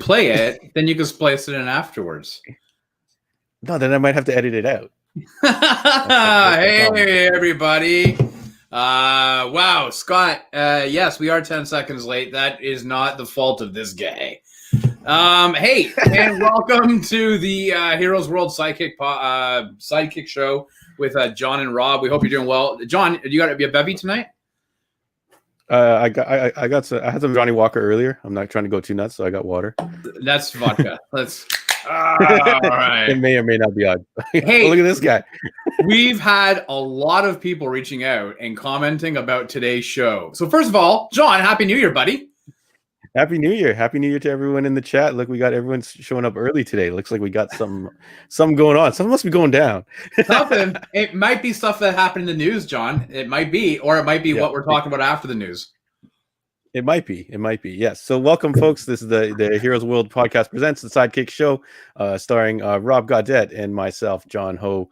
play it, then you can splice it in afterwards. No, then I might have to edit it out. Hey, everybody. Wow, Scott. Yes, we are 10 seconds late. That is not the fault of this guy. Hey, and welcome to the Heroes World Sidekick Show with John and Rob. We hope you're doing well. John, you got a bevy tonight? I had some Johnny Walker earlier. I'm not trying to go too nuts, so I got water. That's vodka. Let's. All right. It may or may not be odd. Hey, look at this guy. We've had a lot of people reaching out and commenting about today's show. So first of all, John, Happy New Year, buddy. Happy New Year. Happy New Year to everyone in the chat. Look, we got everyone showing up early today. Looks like we got some going on. Something must be going down. Something. It might be stuff that happened in the news, John. It might be, or it might be what we're talking about after the news. It might be. Yes. So welcome, folks. This is the Heroes World podcast presents the Sidekick Show, starring Rob Gaudette and myself, John Ho,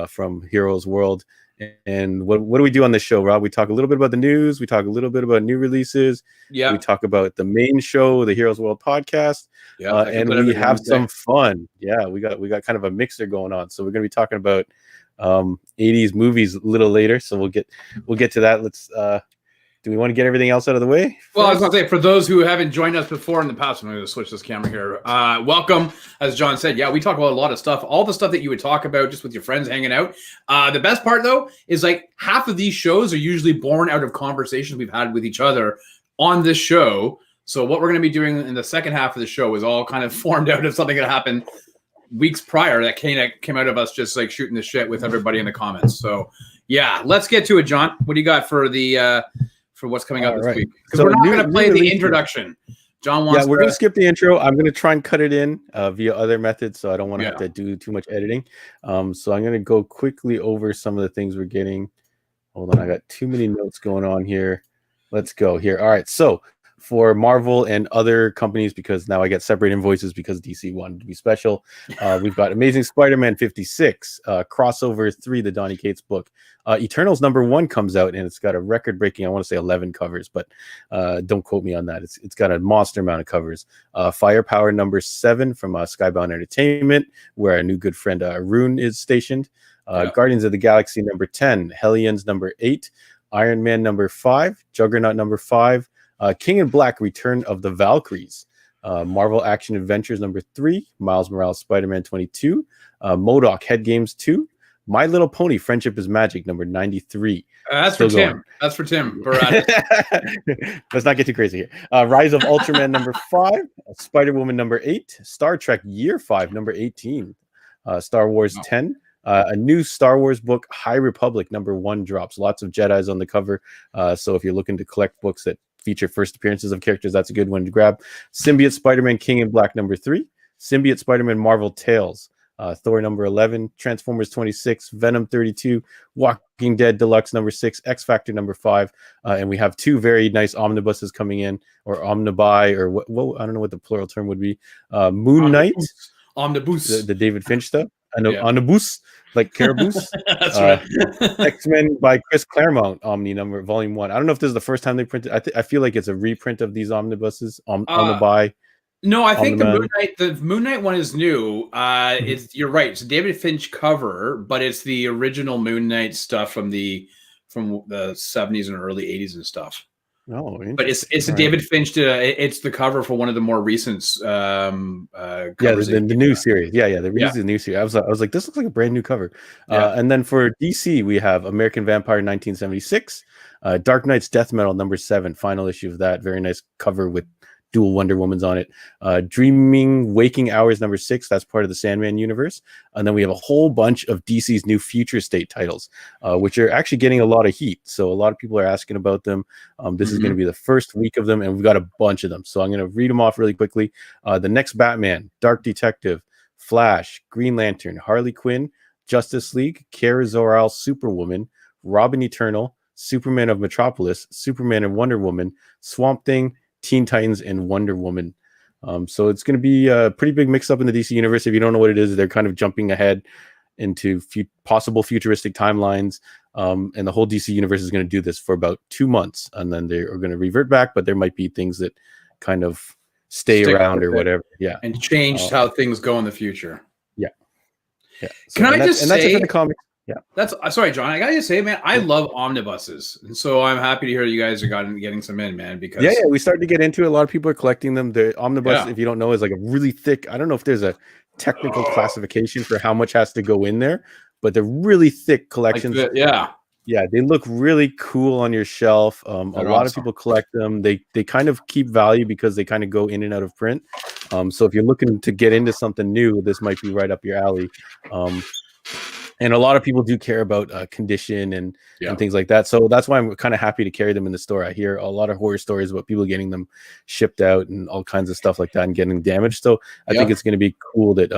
from Heroes World. And what do we do on this show, Rob? We talk a little bit about the news. We talk a little bit about new releases. Yeah. We talk about the main show, the Heroes World podcast. Yeah. And we have some fun. Yeah. We got kind of a mixer going on. So we're going to be talking about 80s movies a little later. So we'll get to that. Let's do we want to get everything else out of the way? Well, I was going to say, for those who haven't joined us before in the past, I'm going to switch this camera here. Welcome. As John said, yeah, we talk about a lot of stuff, all the stuff that you would talk about just with your friends hanging out. The best part, though, is like half of these shows are usually born out of conversations we've had with each other on this show. So what we're going to be doing in the second half of the show is all kind of formed out of something that happened weeks prior that came out of us just like shooting the shit with everybody in the comments. So, yeah, let's get to it, John. What do you got for the... for what's coming up this week? Because we're not going to play the introduction. John wants. Yeah, we're going to skip the intro. I'm going to try and cut it in via other methods, so I don't want to have to do too much editing. So I'm going to go quickly over some of the things we're getting. Hold on, I got too many notes going on here. Let's go here. All right, so for Marvel and other companies, because now I get separate invoices because DC wanted to be special. We've got Amazing Spider-Man 56, Crossover 3, the Donny Cates book. Eternals #1 comes out, and it's got a record-breaking, I want to say 11 covers, but don't quote me on that. It's got a monster amount of covers. Firepower #7 from Skybound Entertainment, where our new good friend Arun is stationed. Guardians of the Galaxy #10, Hellions #8, Iron Man #5, Juggernaut #5, King in Black, Return of the Valkyries, Marvel Action Adventures #3, Miles Morales Spider-Man 22, MODOK Head Games 2, My Little Pony Friendship is Magic #93. That's for Tim. That's for Tim. Let's not get too crazy here. Rise of Ultraman #5, Spider-Woman #8, Star Trek Year 5 #18, Star Wars 10. A new Star Wars book, High Republic #1 drops. Lots of Jedis on the cover. So if you're looking to collect books that feature first appearances of characters, that's a good one to grab. Symbiote Spider-Man King in Black #3, Symbiote Spider-Man Marvel Tales, Thor #11, Transformers 26, Venom 32, Walking Dead Deluxe #6, X Factor #5, and we have two very nice omnibuses coming in, or omnibuy, or what I don't know what the plural term would be. Moon Knight, Omnibus, the David Finch stuff. Omnibus, like Caraboose. That's right. X-Men by Chris Claremont, Omni Volume 1. I don't know if this is the first time they printed. I feel like it's a reprint of these omnibuses. Omnibuy. No, I think the Moon Knight one is new. You're right. It's a David Finch cover, but it's the original Moon Knight stuff from the 70s and early 80s and stuff. Oh, but it's a David Finch. It's the cover for one of the more recent. The new series. The recent new series. I was like, this looks like a brand new cover. And then for DC, we have American Vampire 1976, Dark Knight's Death Metal #7, final issue of that. Very nice cover with dual Wonder Womans on it. Dreaming Waking Hours #6, that's part of the Sandman universe. And then we have a whole bunch of DC's new Future State titles, which are actually getting a lot of heat. So a lot of people are asking about them. This is going to be the first week of them, and we've got a bunch of them. So I'm going to read them off really quickly. The Next Batman, Dark Detective, Flash, Green Lantern, Harley Quinn, Justice League, Kara Zor-El, Superwoman, Robin Eternal, Superman of Metropolis, Superman and Wonder Woman, Swamp Thing, Teen Titans, and Wonder Woman. So it's going to be a pretty big mix-up in the DC universe. If you don't know what it is, they're kind of jumping ahead into possible futuristic timelines. And the whole DC universe is going to do this for about 2 months, and then they are going to revert back. But there might be things that kind of stay around or whatever. Yeah, and changed how things go in the future. Yeah. So, Can I just say, that's it for the comics. Yeah, that's sorry, John. I gotta just say, man, I love omnibuses, and so I'm happy to hear you guys are getting some in, man. Because we started to get into it. A lot of people are collecting them. The omnibus, if you don't know, is like a really thick. I don't know if there's a technical classification for how much has to go in there, but they're really thick collections. Yeah, they look really cool on your shelf. A lot of people collect them. They kind of keep value because they kind of go in and out of print. So if you're looking to get into something new, this might be right up your alley. And a lot of people do care about condition and things like that. So that's why I'm kind of happy to carry them in the store. I hear a lot of horror stories about people getting them shipped out and all kinds of stuff like that and getting damaged. So I think it's going to be cool that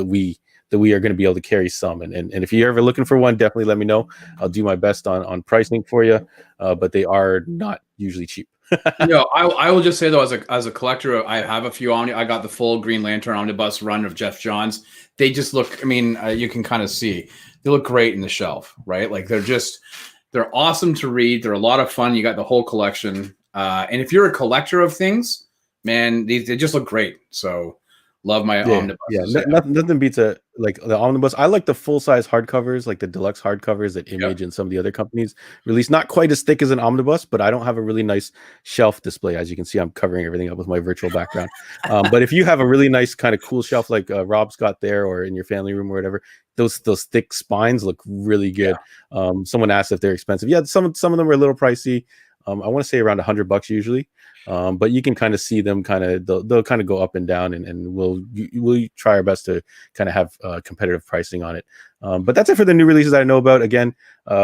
we are going to be able to carry some. And if you're ever looking for one, definitely let me know. I'll do my best on pricing for you, but they are not usually cheap. I will just say though, as a collector, I have a few I got the full Green Lantern omnibus run of Jeff Johns. They just look, I mean, you can kind of see they look great in the shelf, right? Like they're awesome to read. They're a lot of fun. You got the whole collection. And if you're a collector of things, man, they just look great. So love my omnibus. Nothing beats the omnibus. I like the full-size hardcovers, like the deluxe hardcovers that Image and some of the other companies release. Not quite as thick as an omnibus, but I don't have a really nice shelf display. As you can see, I'm covering everything up with my virtual background. But if you have a really nice kind of cool shelf like Rob's got there, or in your family room or whatever, those thick spines look really good. Someone asked if they're expensive. Yeah, some of them are a little pricey. I want to say around $100 usually. But you can kind of see them they'll kind of go up and down, and we'll try our best to kind of have competitive pricing on it. But that's it for the new releases that I know about. Again,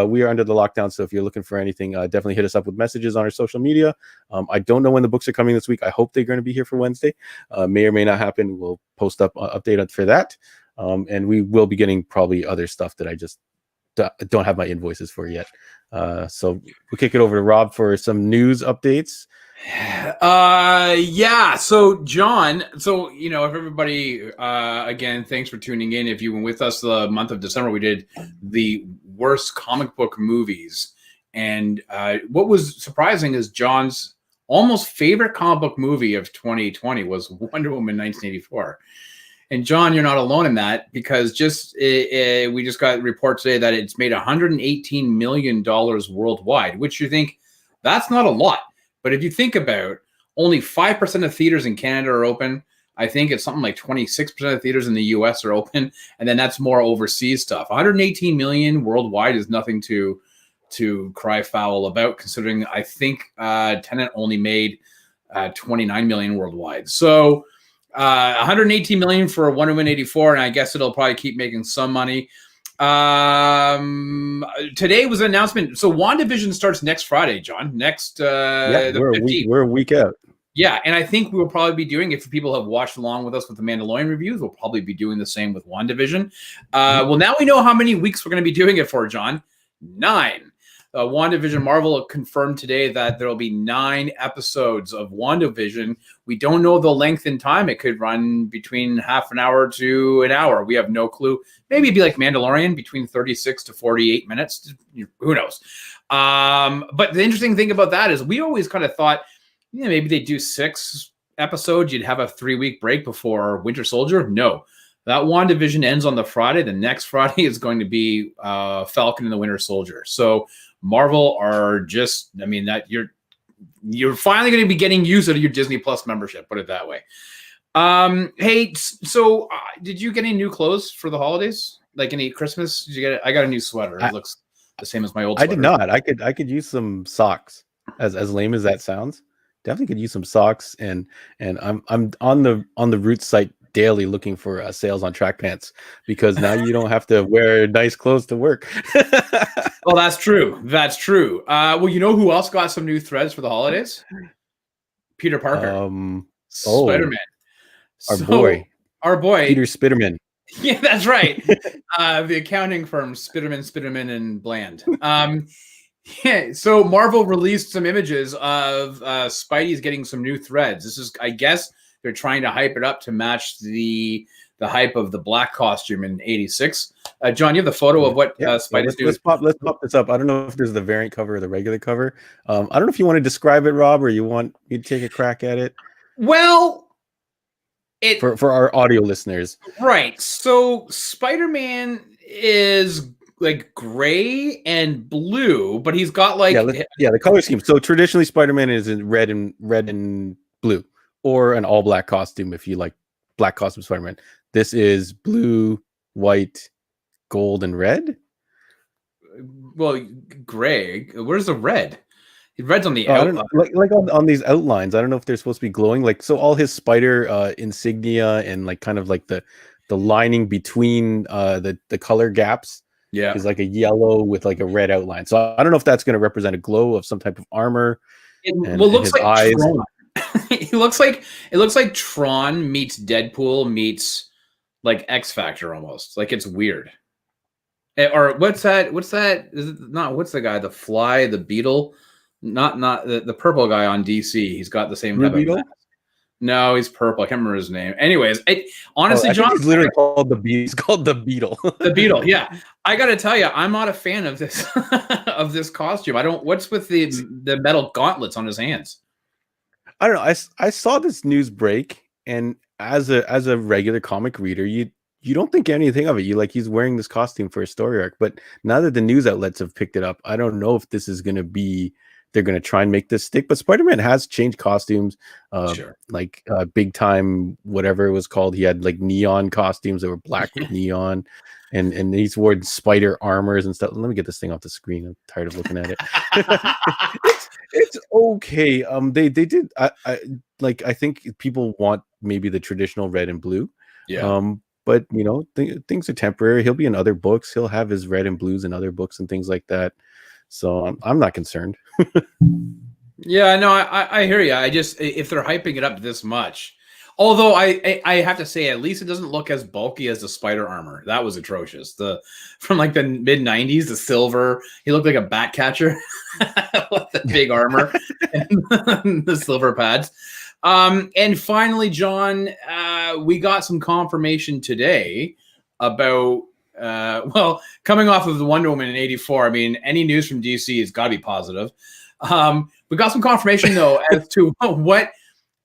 we are under the lockdown, so if you're looking for anything, definitely hit us up with messages on our social media. I don't know when the books are coming this week. I hope they're going to be here for Wednesday. May or may not happen. We'll post up update for that. And we will be getting probably other stuff that I just don't have my invoices for yet. So we'll kick it over to Rob for some news updates. So John, if everybody, again, thanks for tuning in. If you were with us the month of December, we did the worst comic book movies. And what was surprising is John's almost favorite comic book movie of 2020 was Wonder Woman 1984. And John, you're not alone in that, because we just got reports today that it's made $118 million worldwide, which you think that's not a lot. But if you think about, only 5% of theaters in Canada are open. I think it's something like 26% of theaters in the US are open. And then that's more overseas stuff. 118 million worldwide is nothing to cry foul about, considering I think Tenet only made 29 million worldwide. So 118 million for Wonder Woman 84, and I guess it'll probably keep making some money. Today was an announcement. So WandaVision starts next Friday, John. We're a week out. Yeah, and I think we will probably be doing, if people have watched along with us with the Mandalorian reviews, we'll probably be doing the same with WandaVision. Well, now we know how many weeks we're going to be doing it for, John. 9. WandaVision, Marvel confirmed today that there will be 9 episodes of WandaVision. We don't know the length and time. It could run between half an hour to an hour. We have no clue. Maybe it'd be like Mandalorian, between 36 to 48 minutes. Who knows? But the interesting thing about that is we always kind of thought, maybe they do 6 episodes. You'd have a 3-week break before Winter Soldier. No. That WandaVision ends on the Friday. The next Friday is going to be Falcon and the Winter Soldier. So Marvel are just, that you're finally going to be getting used to your Disney Plus membership, put it that way. Hey, so did you get any new clothes for the holidays? Like any Christmas? Did you get it? I got a new sweater. It looks the same as my old sweater. I did not. I could use some socks. As lame as that sounds, definitely could use some socks. And I'm on the Roots site daily looking for sales on track pants, because now you don't have to wear nice clothes to work. Well, that's true. That's true. Well, you know who else got some new threads for the holidays? Peter Parker. Spider-Man. Our boy. Peter Spiderman. Yeah, that's right. The accounting firm Spiderman and Bland. So Marvel released some images of Spidey's getting some new threads. This is, I guess, they're trying to hype it up to match the hype of the black costume in '86. John, you have the photo of what Spidey's doing. Let's pop this up. I don't know if there's the variant cover or the regular cover. I don't know if you want to describe it, Rob, or you want me to take a crack at it. Well, for our audio listeners. Right. So Spider-Man is like gray and blue, but he's got like the color scheme. So traditionally Spider-Man is in red and blue, or an all black costume if you like black costume Spider-Man. This is blue, white, gold, and red. Well, gray. Where's the red? Red's on the like on these outlines. I don't know if they're supposed to be glowing. Like, so all his spider insignia and like kind of like the lining between the color gaps is like a yellow with like a red outline. So I don't know if that's going to represent a glow of some type of armor. It looks like eyes. Tron. it looks like Tron meets Deadpool meets like X Factor almost. Like, it's weird. Or what's that? Is it not? What's the guy? The Fly, the Beetle. Not the purple guy on DC. He's got the same type of mask. No, he's purple. I can't remember his name. Anyways, honestly, John, he's literally called the Beetle. He's called the Beetle. The Beetle. Yeah, I got to tell you, I'm not a fan of this of this costume. I don't. What's with the metal gauntlets on his hands? I don't know. I saw this news break, and as a regular comic reader, you don't think anything of it. You like, he's wearing this costume for a story arc, but now that the news outlets have picked it up, I don't know if this is going to be. They're going to try and make this stick, but Spider-Man has changed costumes, like Big Time, whatever it was called. He had like neon costumes that were black with neon, and he's worn spider armors and stuff. Let me get this thing off the screen. I'm tired of looking at it. it's okay. They did. I think people want maybe the traditional red and blue. Yeah. But you know, things are temporary. He'll be in other books. He'll have his red and blues in other books and things like that. So I'm not concerned. Yeah, no, I hear you. I just, if they're hyping it up this much, although I have to say, at least it doesn't look as bulky as the spider armor. That was atrocious. From like the mid 90s, the silver, he looked like a bat catcher with the big armor and the silver pads. And finally, John, we got some confirmation today about coming off of the Wonder Woman in '84. I mean, any news from DC has got to be positive. We got some confirmation though as to what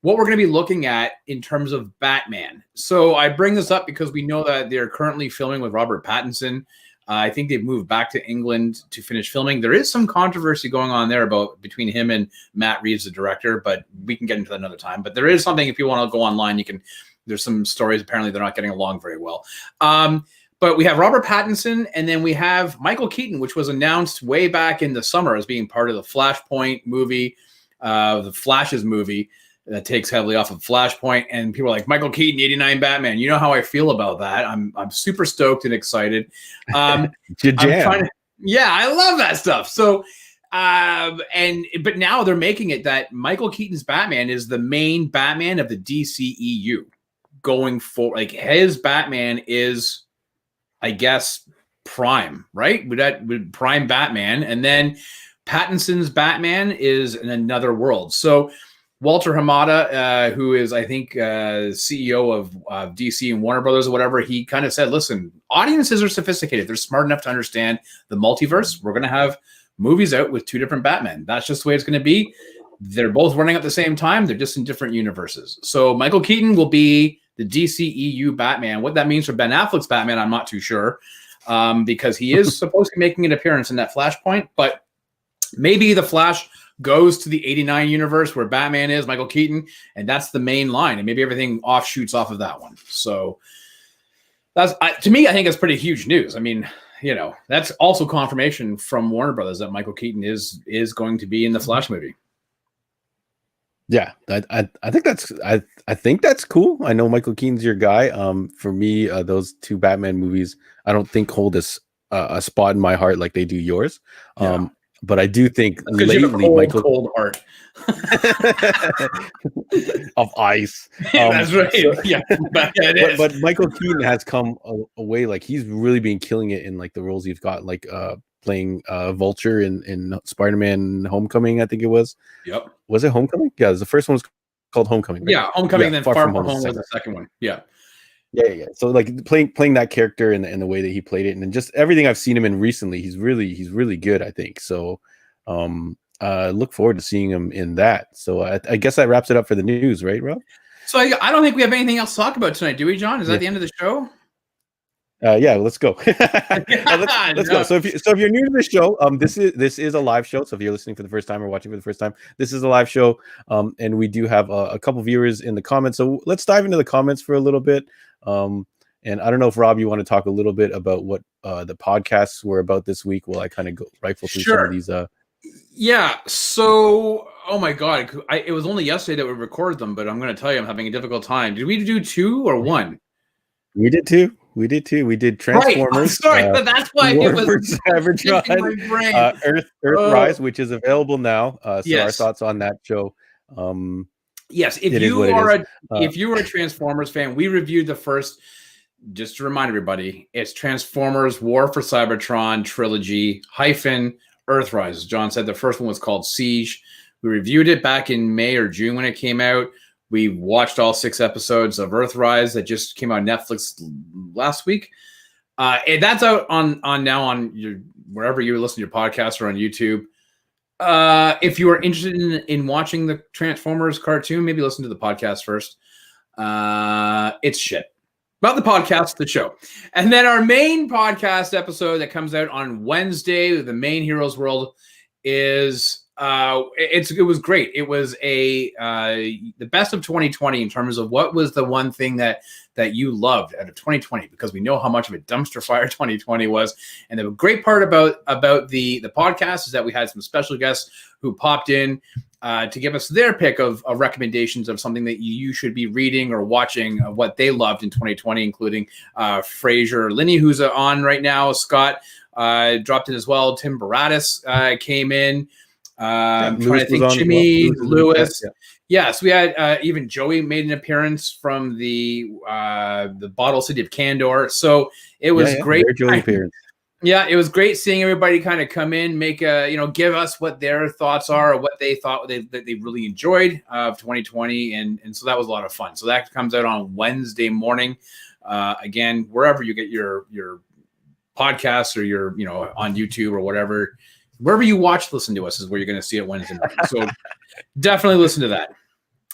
we're going to be looking at in terms of Batman. So I bring this up because we know that they're currently filming with Robert Pattinson. I think they've moved back to England to finish filming. There is some controversy going on there between him and Matt Reeves, the director, but we can get into that another time. But there is something, if you want to go online, you can. There's some stories. Apparently, they're not getting along very well. But we have Robert Pattinson, and then we have Michael Keaton, which was announced way back in the summer as being part of the Flashpoint movie, the Flash's movie that takes heavily off of Flashpoint. And people are like, Michael Keaton, '89 Batman. You know how I feel about that. I'm super stoked and excited. Your jam. I love that stuff. So, but now they're making it that Michael Keaton's Batman is the main Batman of the DCEU going forward. Like, his Batman is, I guess, Prime, right? With Prime Batman, and then Pattinson's Batman is in another world. So Walter Hamada, who is, I think, CEO of DC and Warner Brothers or whatever, he kind of said, listen, audiences are sophisticated. They're smart enough to understand the multiverse. We're going to have movies out with two different Batman. That's just the way it's going to be. They're both running at the same time. They're just in different universes. So Michael Keaton will be the DCEU Batman. What that means for Ben Affleck's Batman, I'm not too sure, because he is supposed to be making an appearance in that Flashpoint. But maybe the Flash goes to the '89 universe where Batman is Michael Keaton, and that's the main line, and maybe everything offshoots off of that one. So that's, to me, I think that's pretty huge news. I mean, you know, that's also confirmation from Warner Brothers that Michael Keaton is going to be in the Flash movie. Yeah, I think that's cool. I know Michael Keaton's your guy. For me, those two Batman movies, I don't think hold a spot in my heart like they do yours. Yeah. But I do think lately, Michael, cold heart of ice. That's right. So, yeah, but Michael Keaton has come away, like he's really been killing it in like the roles he's got, like playing Vulture in Spider-Man Homecoming, I think it was. Yep. Was it Homecoming? Yeah, the first one was called Homecoming. Right? Yeah, Homecoming. Yeah, then Far From Home was the second one. Yeah. Yeah. So like playing that character in the way that he played it, and then just everything I've seen him in recently, he's really good, I think. So look forward to seeing him in that. So I guess that wraps it up for the news, right, Rob? So I don't think we have anything else to talk about tonight, do we, John? Is that the end of the show? Yeah, let's go. let's go. So if you're new to the show, this is a live show. So if you're listening for the first time or watching for the first time, this is a live show. And we do have a couple viewers in the comments. So let's dive into the comments for a little bit. And I don't know if Rob, you want to talk a little bit about what the podcasts were about this week while I kind of go rifle through some of these. Yeah. So, oh my God, it was only yesterday that we recorded them, but I'm going to tell you, I'm having a difficult time. Did we do 2 or 1? We did 2. We did Transformers. Right. Sorry, that's why it was Earthrise, which is available now. So our thoughts on that show. Yes, if you were a Transformers fan, we reviewed the first. Just to remind everybody, it's Transformers War for Cybertron trilogy - Earthrise. As John said, the first one was called Siege. We reviewed it back in May or June when it came out. We watched all 6 episodes of Earthrise that just came out on Netflix last week. And that's out on wherever you listen to your podcast or on YouTube. If you are interested in watching the Transformers cartoon, maybe listen to the podcast first. It's shit. About the podcast, the show. And then our main podcast episode that comes out on Wednesday, The Main Heroes World, is it was great. It was the best of 2020 in terms of what was the one thing that you loved out of 2020, because we know how much of a dumpster fire 2020 was. And the great part about the podcast is that we had some special guests who popped in to give us their pick of recommendations of something that you should be reading or watching, what they loved in 2020, including Fraser Linney, who's on right now. Scott dropped in as well. Tim Baratis came in. I'm trying to think. Jimmy, Lewis. Yes, we had even Joey made an appearance from the Bottle City of Candor. So it was great. Joey appearance. Yeah, it was great seeing everybody kind of come in, make give us what their thoughts are, or what they thought that they really enjoyed of 2020, and so that was a lot of fun. So that comes out on Wednesday morning. Again, wherever you get your podcasts or your on YouTube or whatever, wherever you listen to us is where you're going to see it Wednesday morning. So definitely listen to that.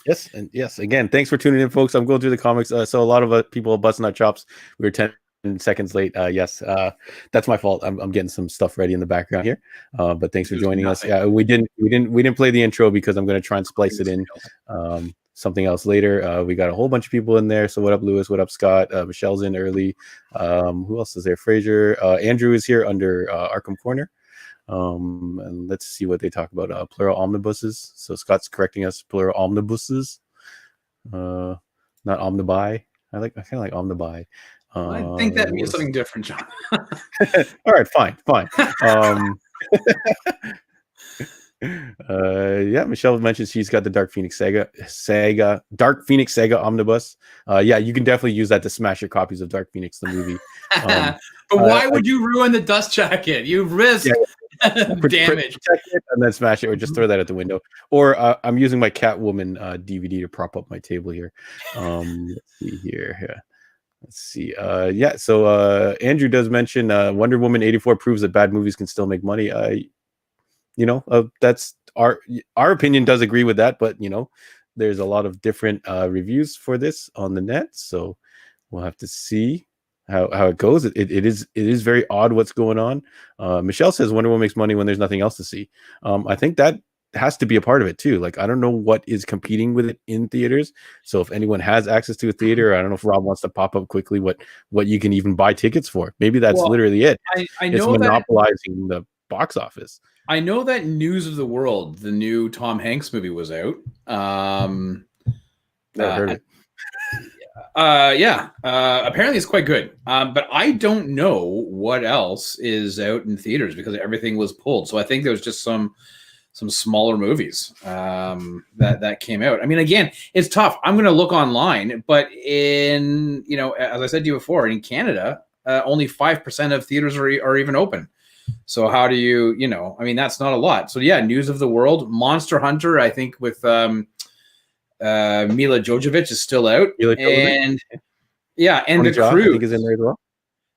Yes, and yes, again, thanks for tuning in, folks. I'm going through the comics. So a lot of people are busting our chops. We were 10 seconds late. Yes, that's my fault. I'm getting some stuff ready in the background here. But thanks for joining us. Yeah, we didn't play the intro because I'm going to try and splice it in something else later. We got a whole bunch of people in there. So what up, Lewis? What up, Scott? Michelle's in early. Who else is there? Fraser. Andrew is here under Arkham Corner. And let's see what they talk about. Plural omnibuses. So Scott's correcting us. Plural omnibuses. Not omnibuy. I kind of like omnibuy. I think that means something different, John. All right, fine. Yeah, Michelle mentioned she's got the Dark Phoenix Saga omnibus. Yeah, you can definitely use that to smash your copies of Dark Phoenix the movie. But why would you ruin the dust jacket? You risk damage. Protect it and then smash it, or just throw that out the window. Or I'm using my Catwoman DVD to prop up my table here. Let's see here. Yeah. Let's see. So Andrew does mention Wonder Woman 84 proves that bad movies can still make money. That's our opinion does agree with that, but there's a lot of different reviews for this on the net, so we'll have to see how it goes. It is very odd what's going on. Michelle says Wonder Woman makes money when there's nothing else to see. I think that has to be a part of it too. Like, I don't know what is competing with it in theaters. So if anyone has access to a theater, I don't know if Rob wants to pop up quickly what you can even buy tickets for. Maybe that's literally it. I know it's monopolizing the box office. I know that News of the World, the new Tom Hanks movie, was out. Never heard it. Apparently it's quite good. But I don't know what else is out in theaters because everything was pulled. So I think there was just some smaller movies that came out. I mean, again, it's tough. I'm going to look online, but in, as I said to you before, in Canada, only 5% of theaters are even open. So how do you, I mean, that's not a lot. So yeah, News of the World, Monster Hunter, I think with Mila Jovovich is still out. And The Croods, I think, is in there as well.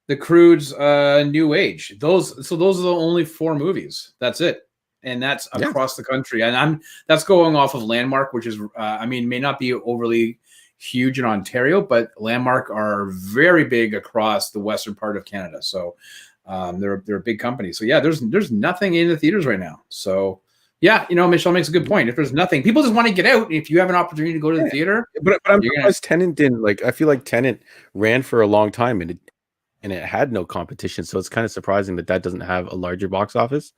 The Croods, New Age. Those are the only 4 movies. That's it. And that's across the country. And that's going off of Landmark, which is, may not be overly huge in Ontario, but Landmark are very big across the western part of Canada. So they're a big company. So yeah, there's nothing in the theaters right now. So yeah, Michelle makes a good point. If there's nothing, people just want to get out. If you have an opportunity to go to the theater, but I'm surprised Tenet didn't. Like, I feel like Tenet ran for a long time and it had no competition. So it's kind of surprising that doesn't have a larger box office.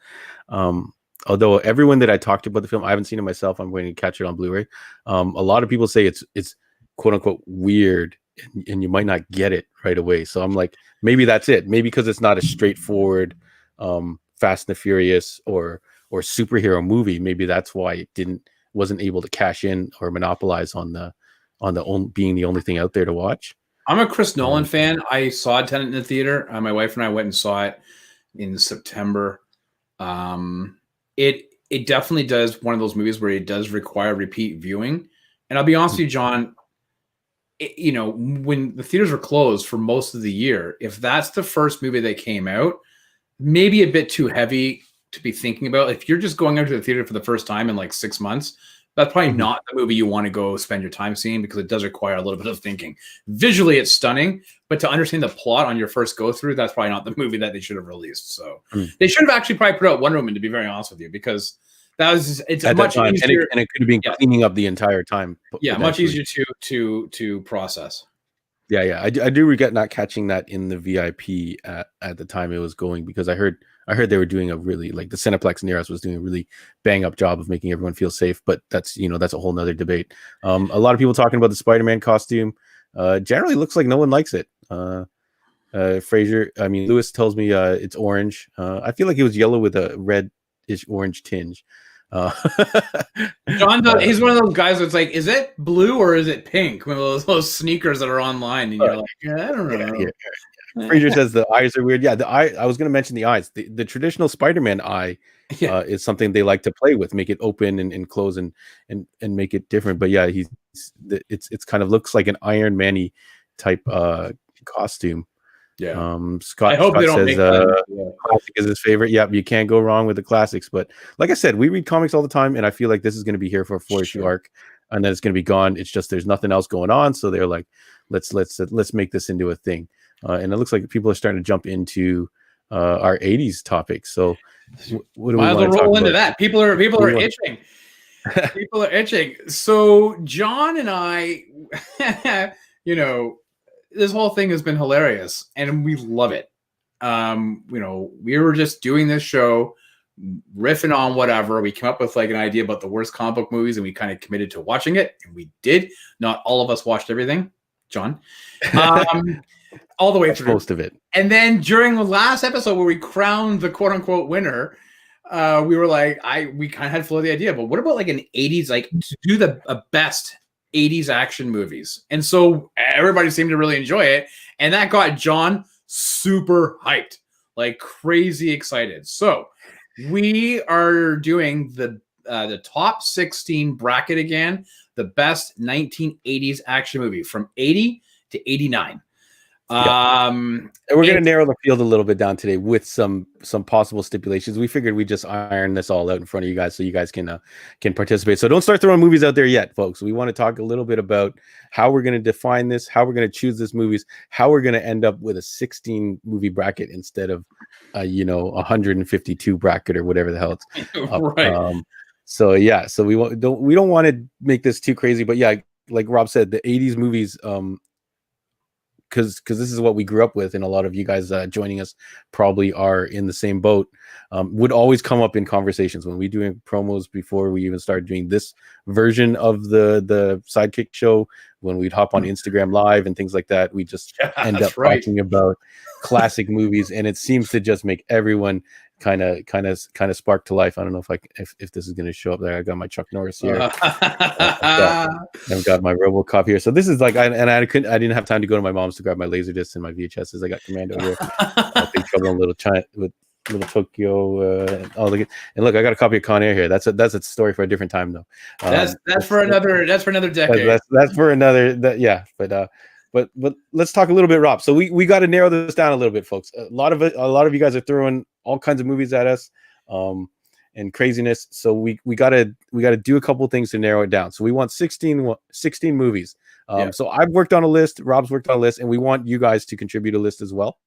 Although everyone that I talked to about the film, I haven't seen it myself. I'm going to catch it on Blu-ray. A lot of people say it's quote unquote weird, and you might not get it right away. So I'm like, maybe that's it. Maybe because it's not a straightforward Fast and the Furious or superhero movie. Maybe that's why it wasn't able to cash in or monopolize on being the only thing out there to watch. I'm a Chris Nolan fan. I saw Tenet in the theater. My wife and I went and saw it in September. It definitely does one of those movies where it does require repeat viewing. And I'll be honest with you, John, when the theaters were closed for most of the year, if that's the first movie that came out, maybe a bit too heavy to be thinking about. If you're just going out to the theater for the first time in like 6 months, that's probably not the movie you want to go spend your time seeing, because it does require a little bit of thinking. Visually, it's stunning, but to understand the plot on your first go through, that's probably not the movie that they should have released. So they should have actually probably put out Wonder Woman, to be very honest with you, because it's at much easier, and it could have been cleaning up the entire time. Yeah, much easier to process. Yeah, I do regret not catching that in the VIP at the time it was going, because I heard they were doing a really, like, the Cineplex near us was doing a really bang up job of making everyone feel safe. But that's a whole nother debate. A lot of people talking about the Spider-Man costume. Generally looks like no one likes it. Lewis tells me it's orange. I feel like it was yellow with a red-ish orange tinge. John, he's one of those guys that's like, is it blue or is it pink? One of those sneakers that are online, and you're like, I don't know. Yeah. Fraser says the eyes are weird. Yeah, the eye. I was going to mention the eyes. The traditional Spider-Man eye is something they like to play with, make it open and close and make it different. But yeah, it's kind of looks like an Iron Man-y type costume. Yeah. Scott, I hope they don't says make that. Classic is his favorite. Yep, you can't go wrong with the classics. But like I said, we read comics all the time, and I feel like this is going to be here for a 4-issue arc, and then it's going to be gone. It's just there's nothing else going on, so they're like, let's make this into a thing. And it looks like people are starting to jump into our 80s topics. So what do we want to roll into that? People are itching. People are itching. So John and I, this whole thing has been hilarious, and we love it. We were just doing this show, riffing on whatever. We came up with like an idea about the worst comic book movies, and we kind of committed to watching it, and we did. Not all of us watched everything, John. All the way through. Most of it. And then during the last episode where we crowned the quote unquote winner, we were like, we kind of had floated the idea, but what about like an 80s, like to do the best 80s action movies? And so everybody seemed to really enjoy it. And that got John super hyped, like crazy excited. So we are doing the top 16 bracket again, the best 1980s action movie from 80 to 89. And we're going to narrow the field a little bit down today with some possible stipulations. We figured we'd just iron this all out in front of you guys so you guys can participate. So don't start throwing movies out there yet, folks. We want to talk a little bit about how we're going to define this, how we're going to choose this movies, how we're going to end up with a 16 movie bracket instead of 152 bracket or whatever the hell it's right. So we don't want to make this too crazy, but yeah, like Rob said, the 80s movies because this is what we grew up with, and a lot of you guys joining us probably are in the same boat, would always come up in conversations when we doing promos before we even started doing this version of the Sidekick Show. When we'd hop on Instagram Live and things like that, we just end up talking about classic movies, and it seems to just make everyone kind of spark to life. I don't know if this is going to show up there. I got my Chuck Norris here. I've got my RoboCop here. So this is like, I didn't have time to go to my mom's to grab my Laserdisc and my VHSs. I got Commando here. Big Trouble in Little China with Little Tokyo. And look, I got a copy of Con Air here. That's a story for a different time though. That's for another decade. That's for another. But let's talk a little bit, Rob. So we got to narrow this down a little bit, folks. A lot of you guys are throwing all kinds of movies at us, and craziness. So we gotta do a couple things to narrow it down. So we want 16 movies. So I've worked on a list, Rob's worked on a list, and we want you guys to contribute a list as well.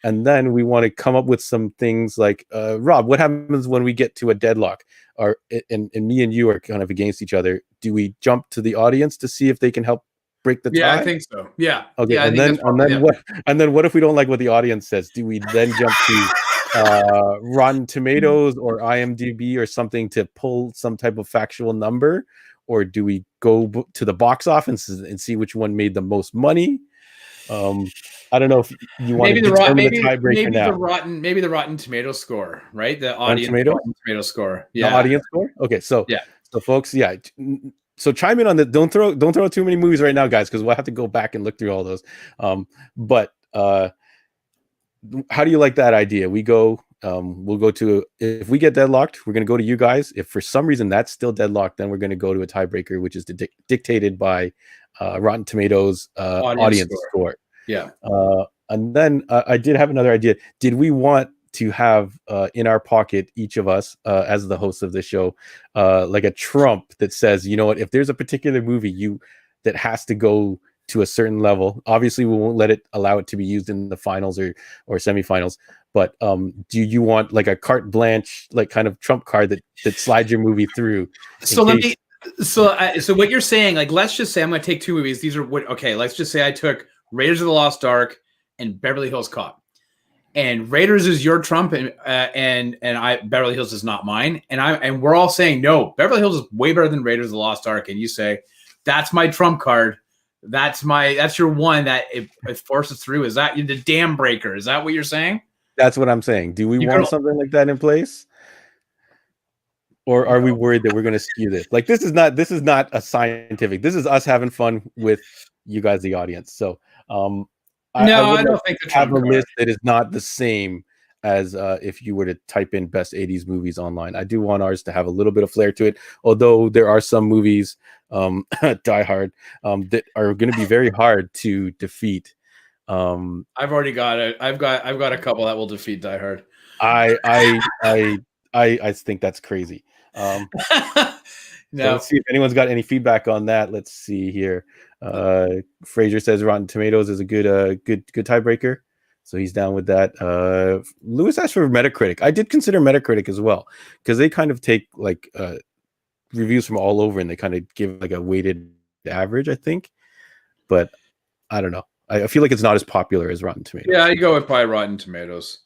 And then we want to come up with some things like, Rob, what happens when we get to a deadlock, and me and you are kind of against each other? Do we jump to the audience to see if they can help break the tie? Yeah, I think so. Yeah. Okay. Yeah, and then what if we don't like what the audience says? Do we then jump to Rotten Tomatoes or IMDb or something to pull some type of factual number, or do we go to the box office and see which one made the most money? I don't know if you want to determine the tiebreaker now. Maybe the Rotten Tomato score, right? The audience Rotten Tomato score. Yeah. The audience score. Okay, so folks, so chime in on the don't throw out too many movies right now, guys, because we'll have to go back and look through all those. But how do you like that idea? We'll go to, if we get deadlocked, we're going to go to you guys. If for some reason that's still deadlocked, then we're going to go to a tiebreaker, which is dictated by Rotten Tomatoes audience score. Yeah. And then I did have another idea. Did we want to have in our pocket, each of us, as the host of the show, like a trump that says, you know what, if there's a particular movie that has to go to a certain level, obviously we won't allow it to be used in the finals or semifinals, but do you want like a carte blanche, like kind of trump card that slides your movie through? So what you're saying, like, let's just say I'm going to take two movies. These are let's just say I took Raiders of the Lost Ark and Beverly Hills Cop, and Raiders is your trump, and Beverly Hills is not mine, and we're all saying no, Beverly Hills is way better than Raiders of the Lost Ark, and you say that's my trump card. That's your one that it forces through. Is that the dam breaker? Is that what you're saying? That's what I'm saying. Do we want something like that in place? Or are we worried that we're going to skew this? Like, this is not a scientific. This is us having fun with you guys, the audience. So I don't think the have a list that is not the same as if you were to type in best 80s movies online. I do want ours to have a little bit of flair to it, although there are some movies, Die Hard, that are going to be very hard to defeat. I've already got it. I've got a couple that will defeat Die Hard. I think that's crazy. So let's see if anyone's got any feedback on that. Let's see here. Fraser says Rotten Tomatoes is a good tiebreaker, so he's down with that. Lewis asked for Metacritic. I did consider Metacritic as well, because they kind of take like reviews from all over and they kind of give like a weighted average, I think. But I don't know. I feel like it's not as popular as Rotten Tomatoes. Yeah, I go with probably Rotten Tomatoes.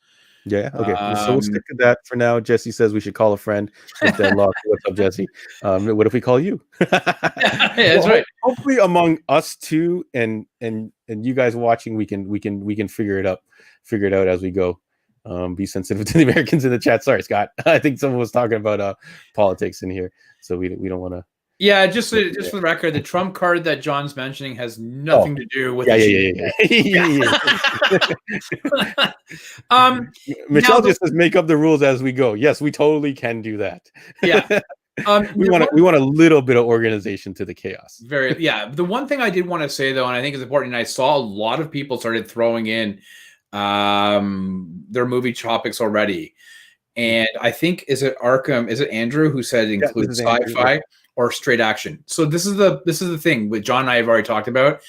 Yeah. Okay. So we'll stick to that for now. Jesse says we should call a friend. What's up, Jesse? What if we call you? That's right. Hopefully, among us two and you guys watching, we can figure it out as we go. Be sensitive to the Americans in the chat. Sorry, Scott. I think someone was talking about politics in here, so we don't want to. Yeah, just for the record, the trump card that John's mentioning has nothing to do with. Michelle just says make up the rules as we go. Yes, we totally can do that. Yeah. We want a little bit of organization to the chaos. The one thing I did want to say though, and I think is important, and I saw a lot of people started throwing in their movie topics already, and I think is it Andrew who said include sci-fi or straight action. So this is the thing with John and I have already talked about.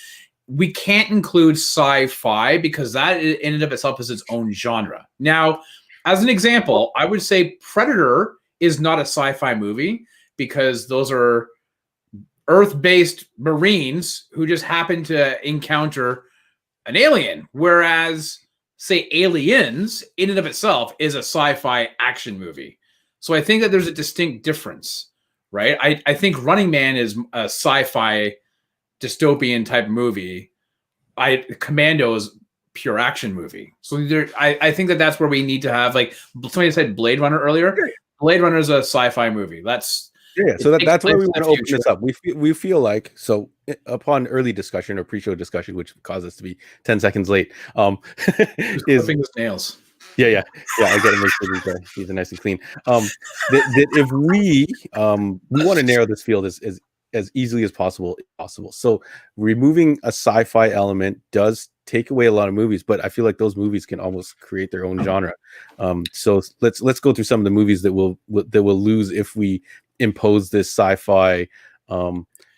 We can't include sci-fi because that in and of itself is its own genre. Now, as an example, I would say Predator is not a sci-fi movie because those are Earth-based Marines who just happen to encounter an alien, whereas, say, Aliens in and of itself is a sci-fi action movie. So I think that there's a distinct difference. Right, I think Running Man is a sci-fi dystopian type movie. Commando is pure action movie. So I think that's where we need to have, like somebody said Blade Runner earlier. Blade Runner is a sci-fi movie. That's that's where we want to open this up. We feel like, so upon early discussion or pre-show discussion, which caused us to be 10 seconds late, is clipping his nails. Yeah. I got to make sure these are nice and clean. That if we want to narrow this field as easily as possible. So removing a sci-fi element does take away a lot of movies, but I feel like those movies can almost create their own genre. So let's go through some of the movies that will lose if we impose this sci-fi.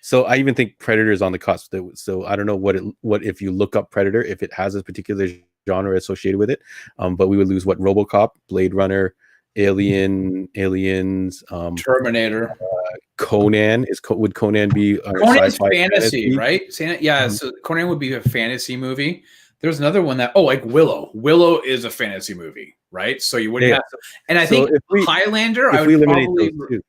So I even think Predator is on the cusp. So I don't know what if you look up Predator, if it has a particular genre associated with it, but we would lose what RoboCop, Blade Runner, Aliens, Terminator, Conan. Would Conan be Conan's fantasy, right? Yeah, so Conan would be a fantasy movie. There's another one that like Willow. Willow is a fantasy movie, right? So you wouldn't have to. And I think Highlander, I would probably too.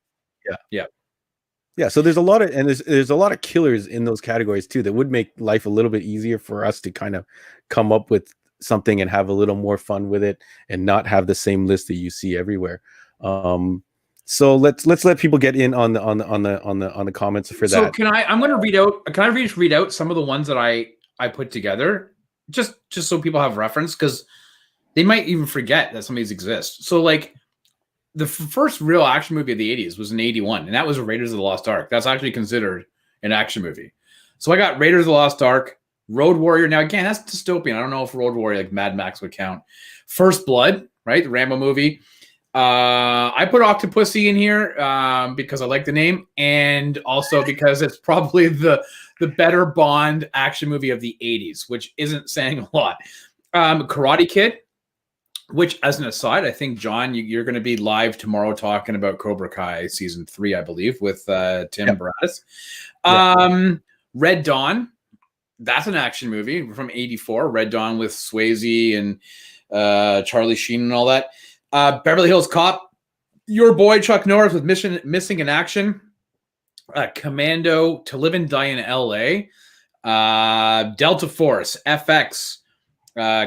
Yeah. So there's a lot of killers in those categories too that would make life a little bit easier for us to kind of come up with something and have a little more fun with it and not have the same list that you see everywhere. So let's let people get in on the comments for that. So can I read out some of the ones that I put together just so people have reference, because they might even forget that some of these exist. So like the first real action movie of the 80s was in 81, and that was Raiders of the Lost Ark. That's actually considered an action movie. So I got Raiders of the Lost Ark, Road Warrior. Now, again, that's dystopian. I don't know if Road Warrior, like Mad Max, would count. First Blood, right? The Rambo movie. I put Octopussy in here because I like the name, and also because it's probably the better Bond action movie of the 80s, which isn't saying a lot. Karate Kid, which, as an aside, I think, John, you're going to be live tomorrow talking about Cobra Kai season 3, I believe, with Tim Baradas. Red Dawn, that's an action movie from 84. Red Dawn with Swayze and Charlie Sheen and all that. Beverly Hills Cop, your boy Chuck Norris with Missing in Action. Commando, To Live and Die in L.A. Delta Force, FX.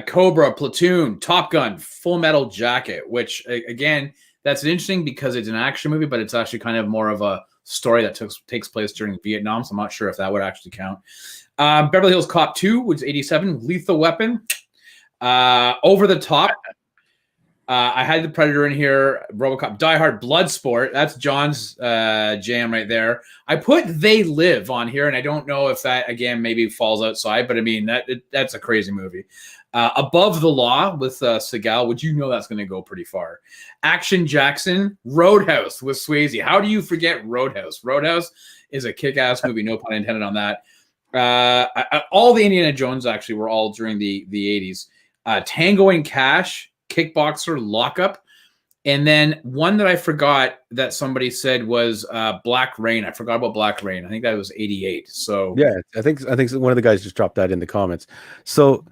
Cobra, Platoon, Top Gun, Full Metal Jacket, which again, that's interesting because it's an action movie, but it's actually kind of more of a story that takes place during Vietnam. So I'm not sure if that would actually count. Beverly Hills Cop 2, which is 87, Lethal Weapon, Over the Top. I had the Predator in here, RoboCop, Die Hard, Bloodsport. That's John's jam right there. I put They Live on here, and I don't know if that, again, maybe falls outside, but I mean, that's a crazy movie. Above the Law with Seagal, which that's going to go pretty far. Action Jackson, Roadhouse with Swayze. How do you forget Roadhouse? Roadhouse is a kick-ass movie, no pun intended on that. All the Indiana Jones actually were all during the 80s. Tango and Cash, Kickboxer, Lockup. And then one that I forgot that somebody said was Black Rain. I forgot about Black Rain. I think that was 88. So yeah, I think one of the guys just dropped that in the comments. So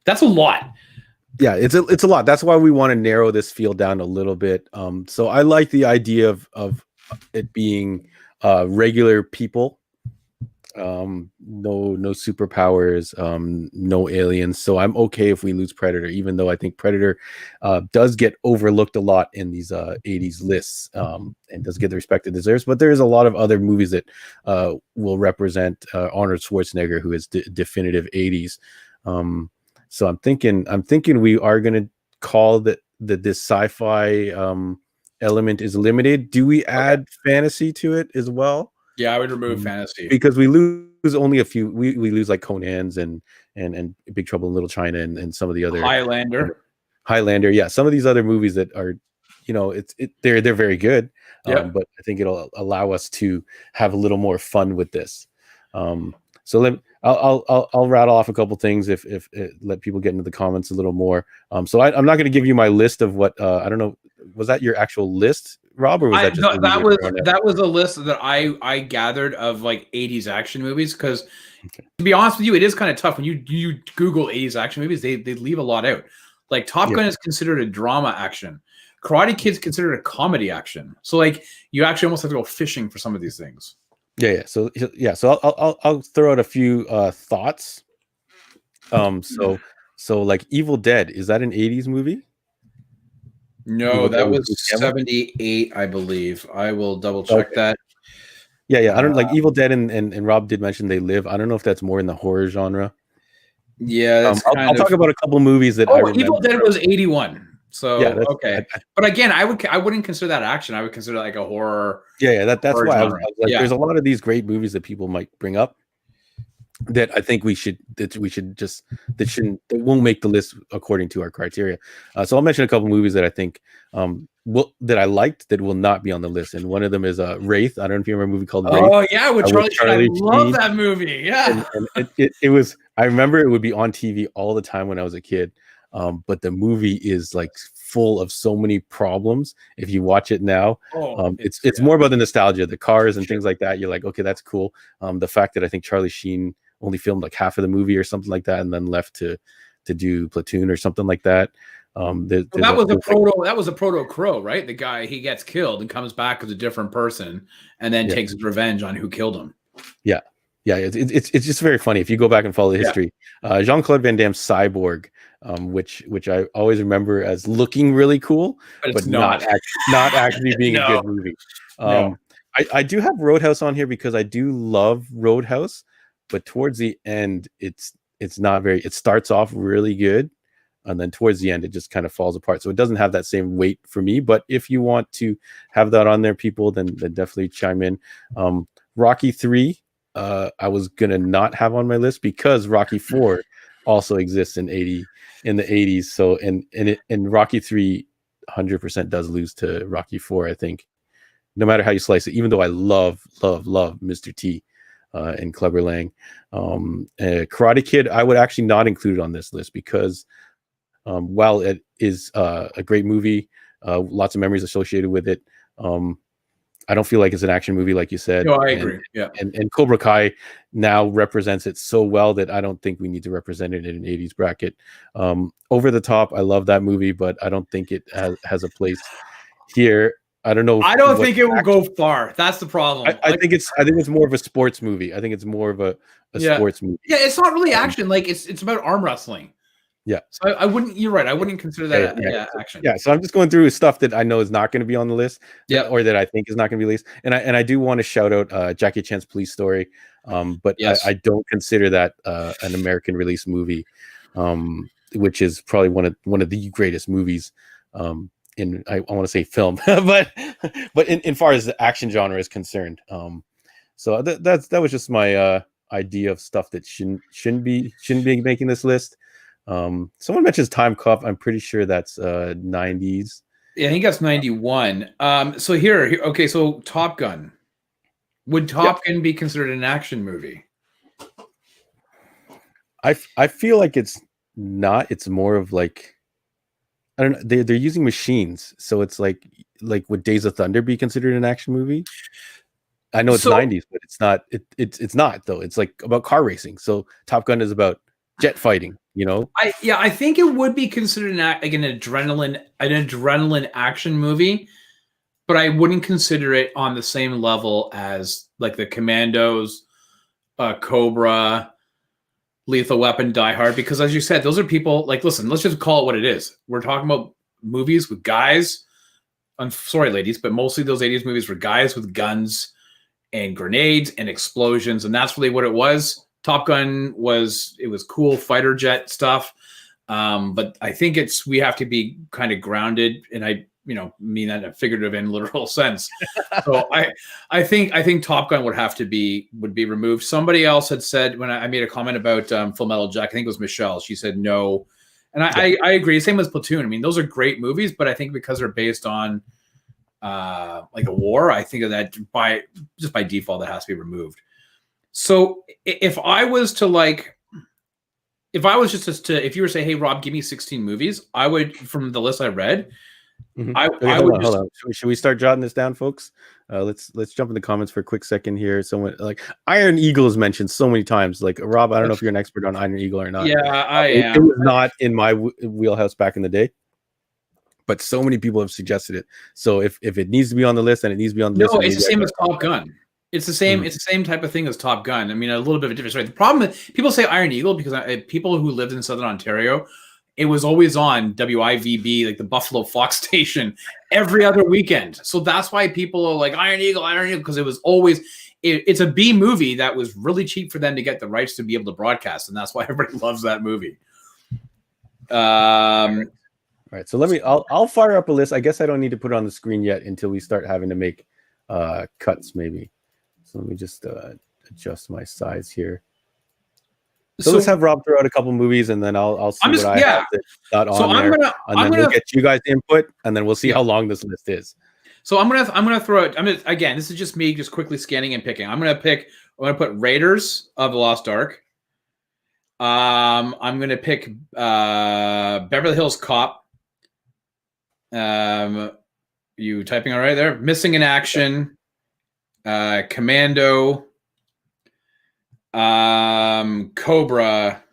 that's a lot. Yeah, it's a lot. That's why we want to narrow this field down a little bit. So I like the idea of it being regular people. No superpowers, no aliens. So I'm okay if we lose Predator, even though I think Predator does get overlooked a lot in these 80s lists and does get the respect it deserves. But there's a lot of other movies that will represent Arnold Schwarzenegger, who is definitive 80s. So I'm thinking we are going to call that this sci-fi element is limited. Do we add fantasy to it as well? Yeah, I would remove fantasy because we lose only a few. We lose like Conan's and Big Trouble in Little China and some of the other Highlander. Yeah, some of these other movies that are, they're very good. But I think it'll allow us to have a little more fun with this. So I'll rattle off a couple things if let people get into the comments a little more. So I'm not going to give you my list of what I don't know. Was that your actual list, Rob, or was that just that was a list that I gathered of like 80s action movies? Because to be honest with you, it is kind of tough when you Google 80s action movies. They leave a lot out. Like Top Gun is considered a drama action. Karate Kid's considered a comedy action. So like you actually almost have to go fishing for some of these things. Yeah. So I'll throw out a few thoughts. So like Evil Dead, is that an 80s movie? No, that was 78, I believe. I will double check that. Yeah. I don't like Evil Dead and Rob did mention They Live. I don't know if that's more in the horror genre. Yeah, I'll talk about a couple movies that I remember. Evil Dead was 81. So yeah, okay. But again, I wouldn't consider that action. I would consider that like a horror. Yeah, that's why I was like, there's a lot of these great movies that people might bring up. that I think that won't make the list according to our criteria. So I'll mention a couple movies that I think that I liked that will not be on the list, and one of them is Wraith. I don't know if you remember a movie called Wraith. Oh yeah, with Charlie Sheen. I love that movie. Yeah, and it was. I remember it would be on TV all the time when I was a kid. But the movie is like full of so many problems. If you watch it now, it's more about the nostalgia, the cars and things like that. You're like, okay, that's cool. The fact that I think Charlie Sheen only filmed like half of the movie or something like that, and then left to do Platoon or something like that. That was a proto Crow, right? The guy, he gets killed and comes back as a different person, and then takes his revenge on who killed him. Yeah, it's just very funny if you go back and follow the history. Jean-Claude Van Damme's Cyborg, which I always remember as looking really cool, but not actually being a good movie. I do have Roadhouse on here because I do love Roadhouse, but towards the end, it's not very. It starts off really good, and then towards the end, it just kind of falls apart. So it doesn't have that same weight for me. But if you want to have that on there, people, then definitely chime in. Rocky 3, I was gonna not have on my list because Rocky 4 also exists in the 80s. So and Rocky 3 100% does lose to Rocky 4, I think, no matter how you slice it, even though I love Mr. T and Clubber Lang. Karate Kid, I would actually not include it on this list because while it is a great movie, lots of memories associated with it, I don't feel like it's an action movie, like you said. No, I agree. Yeah. And Cobra Kai now represents it so well that I don't think we need to represent it in an 80s bracket. Over the Top, I love that movie, but I don't think it has a place here. I don't know. I don't think it will go far. That's the problem. I think it's more of a sports movie. I think it's more of a sports movie. Yeah, it's not really action. Like it's about arm wrestling. Yeah. So I wouldn't. You're right. I wouldn't consider that action. Yeah. So I'm just going through stuff that I know is not going to be on the list. Yeah. Or that I think is not going to be released. And I do want to shout out Jackie Chan's Police Story. But yes. I don't consider that an American release movie, which is probably one of the greatest movies in I want to say film, but in far as the action genre is concerned. So that was just my idea of stuff that shouldn't be making this list. Someone mentions Time Cop. I'm pretty sure that's 90s. Yeah, I think that's 91. So here, okay, so Top Gun. Would Top Gun be considered an action movie? I feel like it's not. It's more of like, I don't know. They're using machines, so it's like would Days of Thunder be considered an action movie? I know it's 90s, but it's not. It's not though. It's like about car racing. So Top Gun is about jet fighting. You know. I think it would be considered like an adrenaline action movie, but I wouldn't consider it on the same level as like the Commandos, Cobra, Lethal Weapon, Die Hard, because as you said, those are people like, listen, let's just call it what it is. We're talking about movies with guys. I'm sorry, ladies, but mostly those 80s movies were guys with guns and grenades and explosions. And that's really what it was. Top Gun was cool fighter jet stuff. But I think we have to be kind of grounded, and I mean that in a figurative and literal sense. So I think Top Gun would be removed. Somebody else had said when I made a comment about Full Metal Jacket, I think it was Michelle. She said no, and I agree. Same with Platoon. I mean, those are great movies, but I think because they're based on like a war, I think of that by default that has to be removed. So if I was to if you were to say, hey Rob, give me 16 movies, I would, from the list I read. Mm-hmm. Hold on. Should we start jotting this down, folks? Let's jump in the comments for a quick second here. Someone like Iron Eagle is mentioned so many times. Like Rob, I don't know if you're an expert on Iron Eagle or not. Yeah, I am. It was not in my wheelhouse back in the day, but so many people have suggested it. So if it needs to be on the list, then it needs to be on the list. No, it's the same as Top Gun. It's the same. Mm-hmm. It's the same type of thing as Top Gun. I mean, a little bit of a different story. The problem is people say Iron Eagle because people who lived in Southern Ontario, it was always on WIVB, like the Buffalo Fox station, every other weekend. So that's why people are like Iron Eagle, because it was always. It's a B movie that was really cheap for them to get the rights to be able to broadcast, and that's why everybody loves that movie. All right, so I'll fire up a list. I guess I don't need to put it on the screen yet until we start having to make cuts, maybe. So let me just adjust my size here. So let's have Rob throw out a couple movies, and then I'll see what I have that's not on there, and then we'll get you guys input, and then we'll see how long this list is. So I'm gonna throw it. Again, this is just me just quickly scanning and picking. I'm gonna put Raiders of the Lost Ark. I'm gonna pick Beverly Hills Cop. You typing all right there? Missing in Action, Commando, Cobra.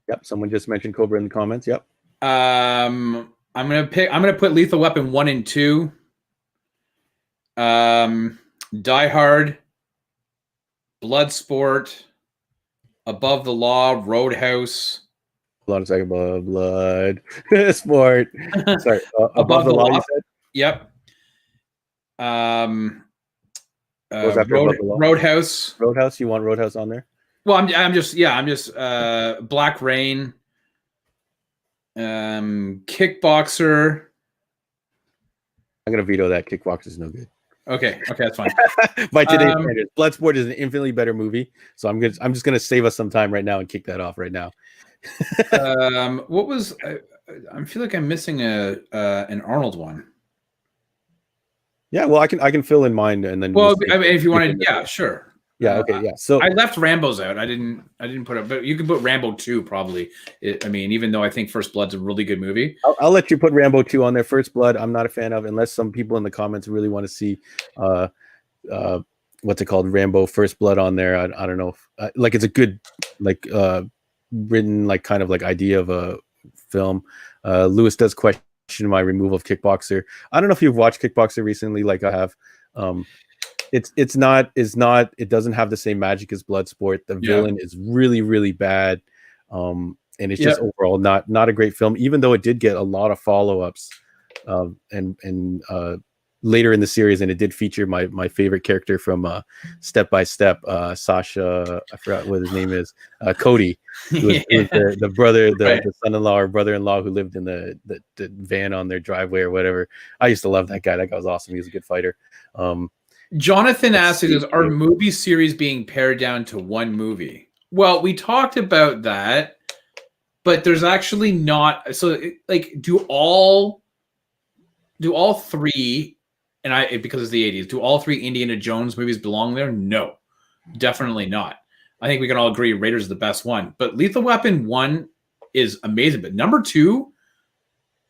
Yep, someone just mentioned Cobra in the comments. Yep. I'm gonna put Lethal Weapon 1 and 2. Die Hard, Bloodsport, Above the Law, Roadhouse. Hold on a second. Blood Sport. Sorry, Above the Law. You said. Yep. Roadhouse. Roadhouse. You want Roadhouse on there? Well, I'm just Black Rain. Kickboxer. I'm gonna veto that. Kickboxer is no good. Okay, that's fine. By today's standards, Bloodsport is an infinitely better movie. So I'm just gonna save us some time right now and kick that off right now. What was? I feel like I'm missing an Arnold one. Yeah, well, I can fill in mine and then. Well, I mean, if you wanted, yeah, sure. Yeah. Okay. Yeah. So I left Rambo's out. I didn't put it, but you can put Rambo 2 probably. Even though I think First Blood's a really good movie. I'll let you put Rambo 2 on there. First Blood, I'm not a fan of, unless some people in the comments really want to see, what's it called, Rambo First Blood on there. I don't know if like it's a good written kind of idea of a film. Lewis does question my removal of Kickboxer. I don't know if you've watched Kickboxer recently, like I have. It doesn't have the same magic as Bloodsport. The villain is really, really bad. And it's just overall not a great film, even though it did get a lot of follow-ups and later in the series, and it did feature my favorite character from Step by Step, Sasha, I forgot what his name is, Cody, who was the brother, the son-in-law or brother-in-law who lived in the van on their driveway or whatever. I used to love that guy. That guy was awesome. He was a good fighter. Jonathan asks, are movie series being pared down to one movie? Well, we talked about that, but there's actually not. So, do all three, and because it's the 80s, do all three Indiana Jones movies belong there? No, definitely not. I think we can all agree Raiders is the best one, but Lethal Weapon 1 is amazing, but number 2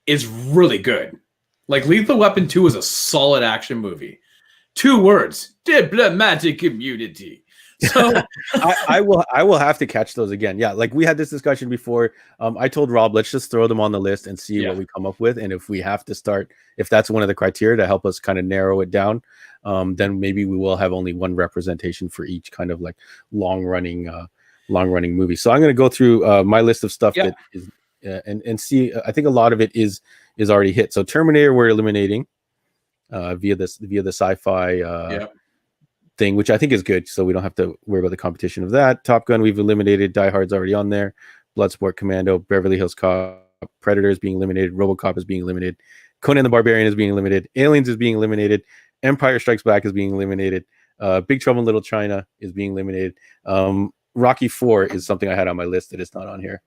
is really good. Lethal Weapon 2 is a solid action movie. 2 words: diplomatic immunity. So I will have to catch those again. Yeah, we had this discussion before. I told Rob, let's just throw them on the list and see what we come up with. And if we have to start, if that's one of the criteria to help us kind of narrow it down, then maybe we will have only one representation for each kind of long running movie. So I'm going to go through my list of stuff that is and see. I think a lot of it is already hit. So Terminator, we're eliminating. Via the sci-fi thing, which I think is good, so we don't have to worry about the competition of that. Top Gun, we've eliminated. Die Hard's already on there. Bloodsport, Commando, Beverly Hills Cop, Predator is being eliminated. RoboCop is being eliminated. Conan the Barbarian is being eliminated. Aliens is being eliminated. Empire Strikes Back is being eliminated. Big Trouble in Little China is being eliminated. Rocky 4 is something I had on my list that is not on here.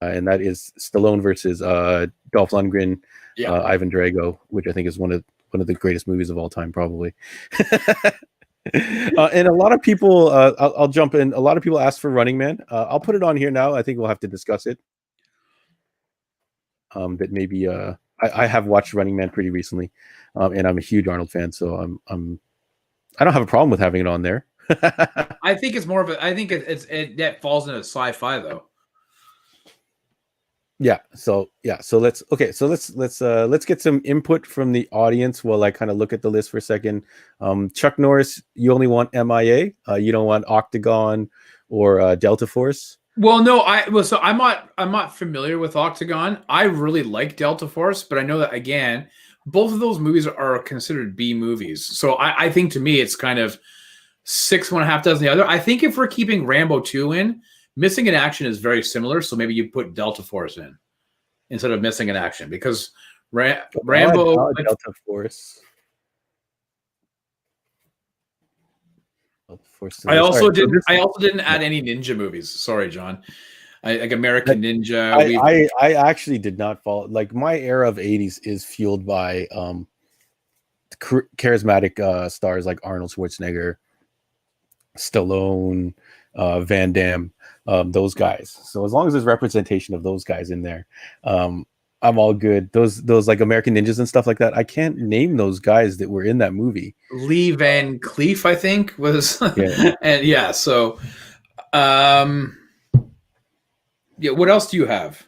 And that is Stallone versus Dolph Lundgren, Ivan Drago, which I think is one of the greatest movies of all time, probably. And a lot of people, I'll jump in. A lot of people ask for Running Man. I'll put it on here now. I think we'll have to discuss it. That maybe I have watched Running Man pretty recently, and I'm a huge Arnold fan, so I don't have a problem with having it on there. I think it's more of a. I think that falls into sci-fi though. So let's get some input from the audience while I kind of look at the list for a second. Chuck Norris, you only want MIA. You don't want Octagon or Delta Force. Well, no, I'm not familiar with Octagon. I really like Delta Force, but I know that again, both of those movies are considered B movies. So I think to me it's kind of 6, 1.5 dozen the other. I think if we're keeping Rambo 2 in, Missing in Action is very similar, so maybe you put Delta Force in instead of Missing in Action, because Rambo Delta Force. I also didn't add any ninja movies. Sorry, John. Like American Ninja. I actually did not follow. Like my era of 80s is fueled by charismatic stars like Arnold Schwarzenegger, Stallone, Van Damme, those guys. So as long as there's representation of those guys in there, I'm all good. Those like American Ninjas and stuff like that. I can't name those guys that were in that movie. Lee Van Cleef, I think, was and yeah. So, yeah. What else do you have?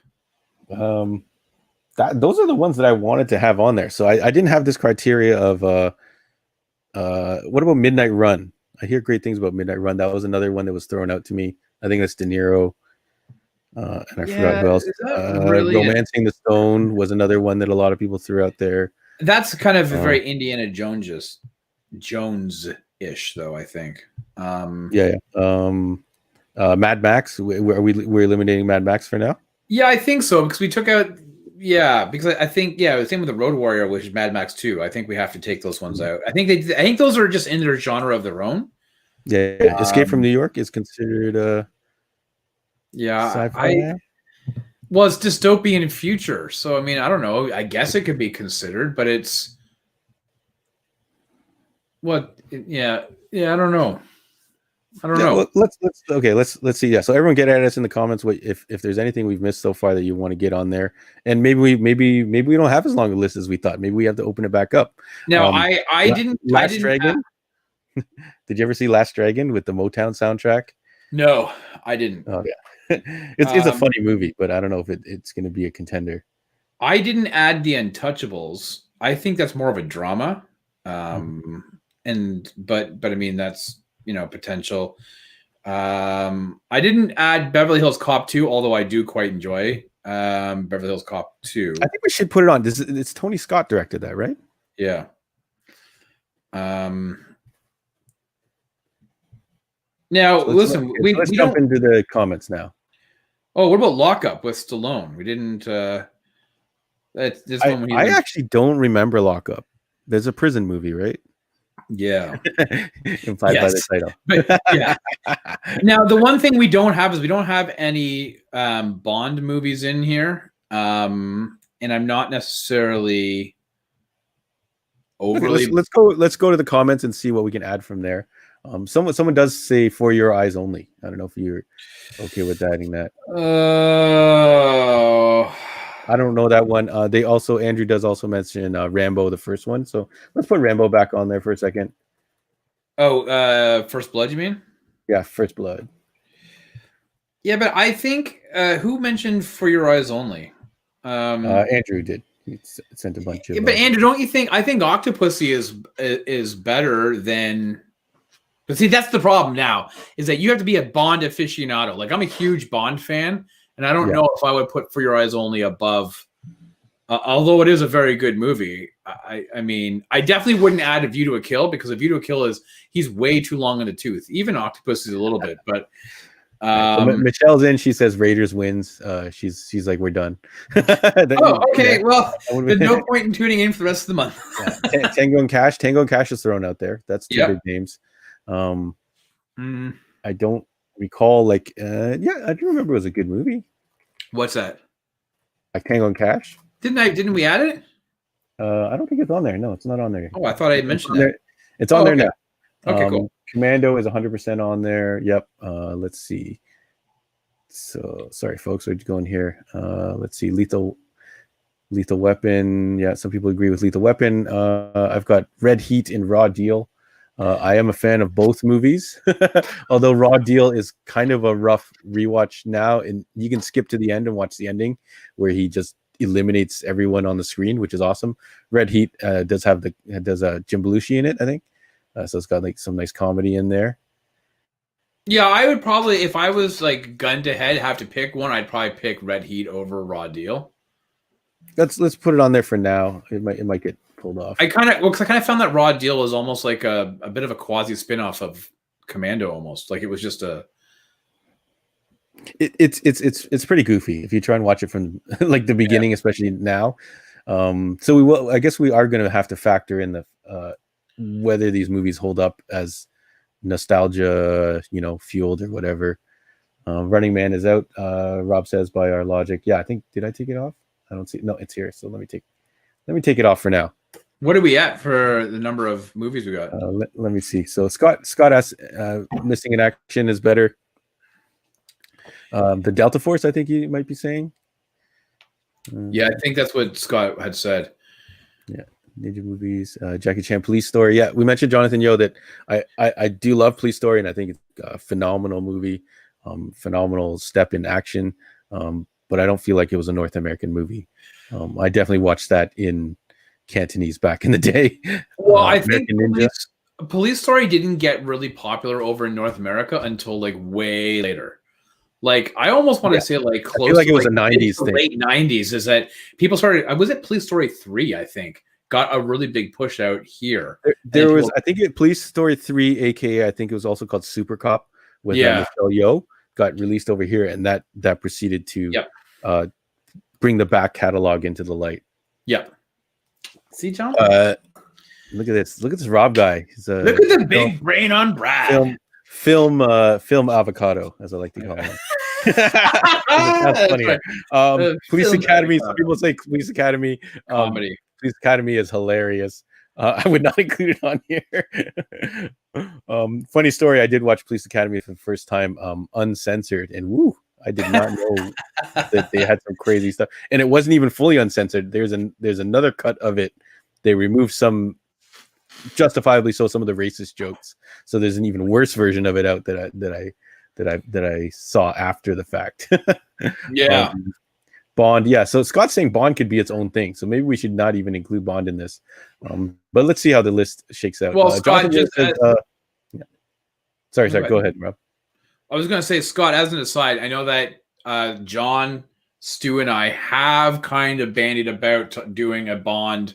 Those are the ones that I wanted to have on there. So I didn't have this criteria of what about Midnight Run? I hear great things about Midnight Run. That was another one that was thrown out to me. I think that's De Niro. And I forgot who else. Really Romancing the Stone was another one that a lot of people threw out there. That's kind of very Indiana Jones-ish, though, I think. Mad Max. We're eliminating Mad Max for now? Yeah, I think so, because we took out. Yeah, because I think the same with the Road Warrior, which is Mad Max 2. I think we have to take those ones out. I think those are just in their genre of their own. Yeah, Escape from New York is considered sci-fi. Well, it's dystopian future, so I mean, I don't know. I guess it could be considered, but it's what? Yeah. I don't know. Know. Let's see. Yeah. So everyone get at us in the comments. What if there's anything we've missed so far that you want to get on there, and maybe we don't have as long a list as we thought. Maybe we have to open it back up. No, I didn't. Last Dragon. Did you ever see Last Dragon with the Motown soundtrack? No, I didn't. Oh yeah, it's a funny movie, but I don't know if it's going to be a contender. I didn't add The Untouchables. I think that's more of a drama. But I mean that's. Potential. I didn't add Beverly Hills Cop 2, although I do quite enjoy Beverly Hills Cop 2. I think we should put it on. It's Tony Scott directed that, right? Yeah. Now, listen, we jump into the comments now. Oh, what about Lockup with Stallone? We didn't. I actually don't remember Lockup. There's a prison movie, right? Yeah, implied by the title. But, yeah. Now, the one thing we don't have is we don't have any Bond movies in here, and I'm not necessarily overly. Okay, let's go to the comments and see what we can add from there. Someone does say For Your Eyes Only. I don't know if you're okay with adding that. I don't know that one. Andrew does also mention Rambo, the first one. So let's put Rambo back on there for a second. Oh, First Blood, you mean? Yeah, First Blood. Yeah, but I think who mentioned For Your Eyes Only? Andrew did. He sent a bunch of. Yeah, but Andrew, don't you think? I think Octopussy is better than. But see, that's the problem now. Is that you have to be a Bond aficionado. Like I'm a huge Bond fan. And I don't know if I would put For Your Eyes Only above, although it is a very good movie. I mean, I definitely wouldn't add A View to a Kill because A View to a Kill he's way too long in the tooth. Even Octopus is a little bit, but so Michelle's in. She says Raiders wins. She's like, we're done. Okay. Yeah. Well, there's no point in tuning in for the rest of the month. Tango and Cash. Tango and Cash is thrown out there. That's two big names. I don't recall I do remember it was a good movie. What's that? Like Tango and Cash? Didn't we add it? I don't think it's on there. No, it's not on there. Oh, I thought I had mentioned that. It's on there now. Okay, cool. Commando is 100% on there. Yep. Let's see. So sorry, folks. We're going here. Let's see. Lethal Weapon. Yeah, some people agree with Lethal Weapon. I've got Red Heat and Raw Deal. I am a fan of both movies, although Raw Deal is kind of a rough rewatch now, and you can skip to the end and watch the ending where he just eliminates everyone on the screen, which is awesome. Red Heat does Jim Belushi in it, I think, so it's got like some nice comedy in there. Yeah, I would probably, if I was like gun to head, have to pick one, I'd probably pick Red Heat over Raw Deal. Let's put it on there for now. It might get pulled off. I kind of found that Raw Deal was almost like a bit of a quasi spin-off of Commando, almost like it was just a. It's pretty goofy if you try and watch it from like the beginning, especially now. So we will. I guess we are going to have to factor in the whether these movies hold up as nostalgia, fueled or whatever. Running Man is out. Rob says by our logic. Yeah, I think, did I take it off? I don't see it. No, it's here. So let me take it off for now. What are we at for the number of movies we got? Let me see. So Scott asks, missing in action is better. The Delta Force, I think you might be saying. Yeah, I think that's what Scott had said. Yeah, Ninja movies, Jackie Chan, Police Story. Yeah, we mentioned Jonathan Yeo that I do love Police Story, and I think it's a phenomenal movie, phenomenal step in action. But I don't feel like it was a North American movie. I definitely watched that in Cantonese back in the day. Well, I think Police Story didn't get really popular over in North America until like way later. Like I almost want to say like close. I feel like it was a 90s thing. Late 90s is that people started. Was it Police Story 3? I think got a really big push out here. There was, I think, Police Story 3, aka I think it was also called Super Cop with Michelle Yeoh, got released over here, and that proceeded to bring the back catalog into the light. Yep. See, John. Look at this. Look at this Rob guy. Look at the big brain on Brad. Film avocado, as I like to call him. That's funny. Right. Police Academy. Some people say Police Academy. Comedy. Police Academy is hilarious. I would not include it on here. Funny story. I did watch Police Academy for the first time, uncensored, and woo, I did not know that they had some crazy stuff, and it wasn't even fully uncensored. There's another cut of it. They removed some, justifiably so, some of the racist jokes. So there's an even worse version of it out that I saw after the fact. Yeah. Bond, yeah. So Scott's saying Bond could be its own thing. So maybe we should not even include Bond in this. But let's see how the list shakes out. Well, Scott just says, Sorry. Go ahead, Rob. I was going to say, Scott, as an aside, I know that John, Stu, and I have kind of bandied about doing a Bond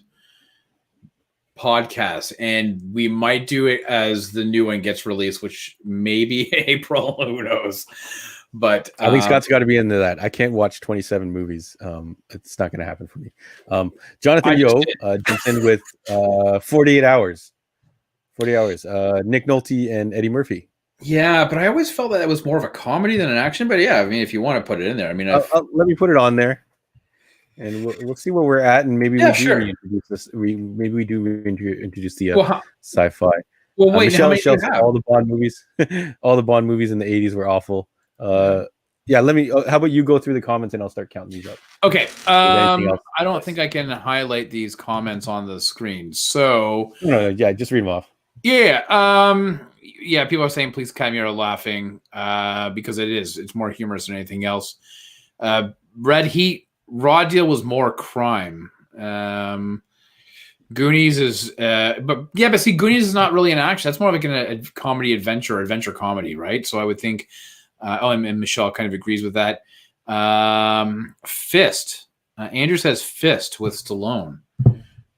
podcast, and we might do it as the new one gets released, which may be April. Who knows? But I think Scott's got to be into that. I can't watch 27 movies. It's not going to happen for me. Jonathan Yeo jumps in with 48 hours. 40 hours. Nick Nolte and Eddie Murphy. Yeah, but I always felt that it was more of a comedy than an action. But yeah, I mean, if you want to put it in there, I mean, let me put it on there, and we'll see where we're at, and maybe reintroduce this. Maybe we do reintroduce the sci-fi. Well, wait, Michelle all the Bond movies, all the Bond movies in the 80s were awful. Yeah, let me. How about you go through the comments and I'll start counting these up. Okay. I don't think I can highlight these comments on the screen. So yeah, just read them off. Yeah. Yeah. People are saying please Academy are laughing because it's more humorous than anything else. Red Heat Raw Deal was more crime. Goonies is but see, Goonies is not really an action. That's more like a comedy adventure comedy, right? So I would think and Michelle kind of agrees with that. Fist. Andrew says Fist with Stallone.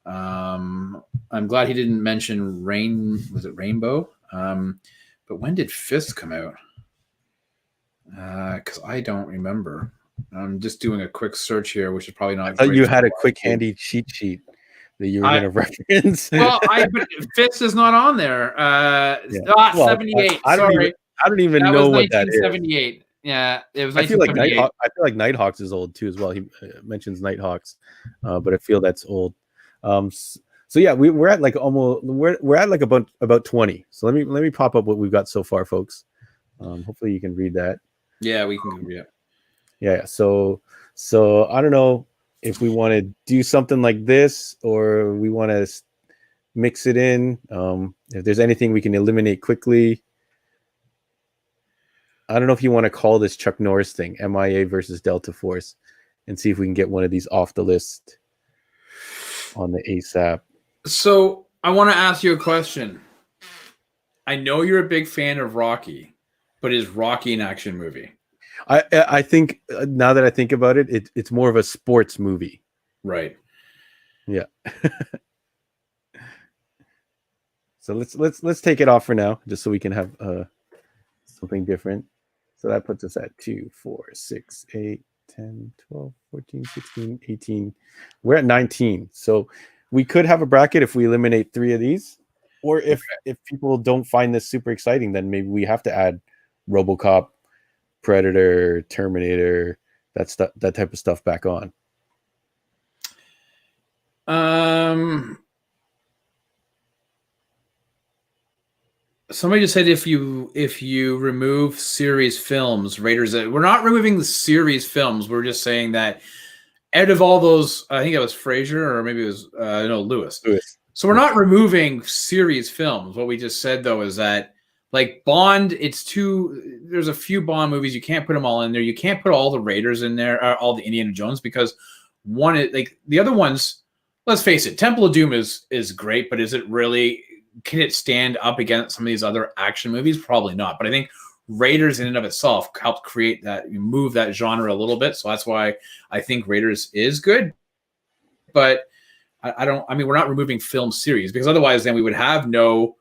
I'm glad he didn't mention Rainbow? But when did Fist come out? Because I don't remember. I'm just doing a quick search here, which is probably not. I thought you had a quick handy cheat sheet that you were going to reference. Well, but Fist is not on there. 78. Sorry. I don't even know what that is. 1978. Yeah, it was. I feel like Nighthawks is old too as well. He mentions Nighthawks, but I feel that's old. So yeah, we're at like almost we're at like about 20. So let me pop up what we've got so far, folks. Hopefully you can read that. Yeah, we can read it. Yeah. So I don't know if we want to do something like this or we want to mix it in. If there's anything we can eliminate quickly. I don't know if you want to call this Chuck Norris thing, MIA versus Delta Force, and see if we can get one of these off the list on the ASAP. So I want to ask you a question. I know you're a big fan of Rocky, but is Rocky an action movie? I think now that I think about it, it's more of a sports movie. Right. Yeah. So let's take it off for now, just so we can have something different. So that puts us at 2, 4, 6, 8, 10, 12, 14, 16, 18. We're at 19. So we could have a bracket if we eliminate 3 of these, Or if people don't find this super exciting, then maybe we have to add RoboCop, Predator, Terminator, that type of stuff back on. Somebody just said if you remove series films, Raiders. We're not removing the series films. We're just saying that out of all those, I think it was Fraser or maybe it was Lewis. So we're not removing series films. What we just said though is that like Bond, there's a few Bond movies you can't put them all in there. You can't put all the Raiders in there, all the Indiana Jones, because the other ones. Let's face it, Temple of Doom is great, but is it really? Can it stand up against some of these other action movies? Probably not. But I think Raiders in and of itself helped create that, move that genre a little bit. So that's why I think Raiders is good. But we're not removing film series, because otherwise then we would have no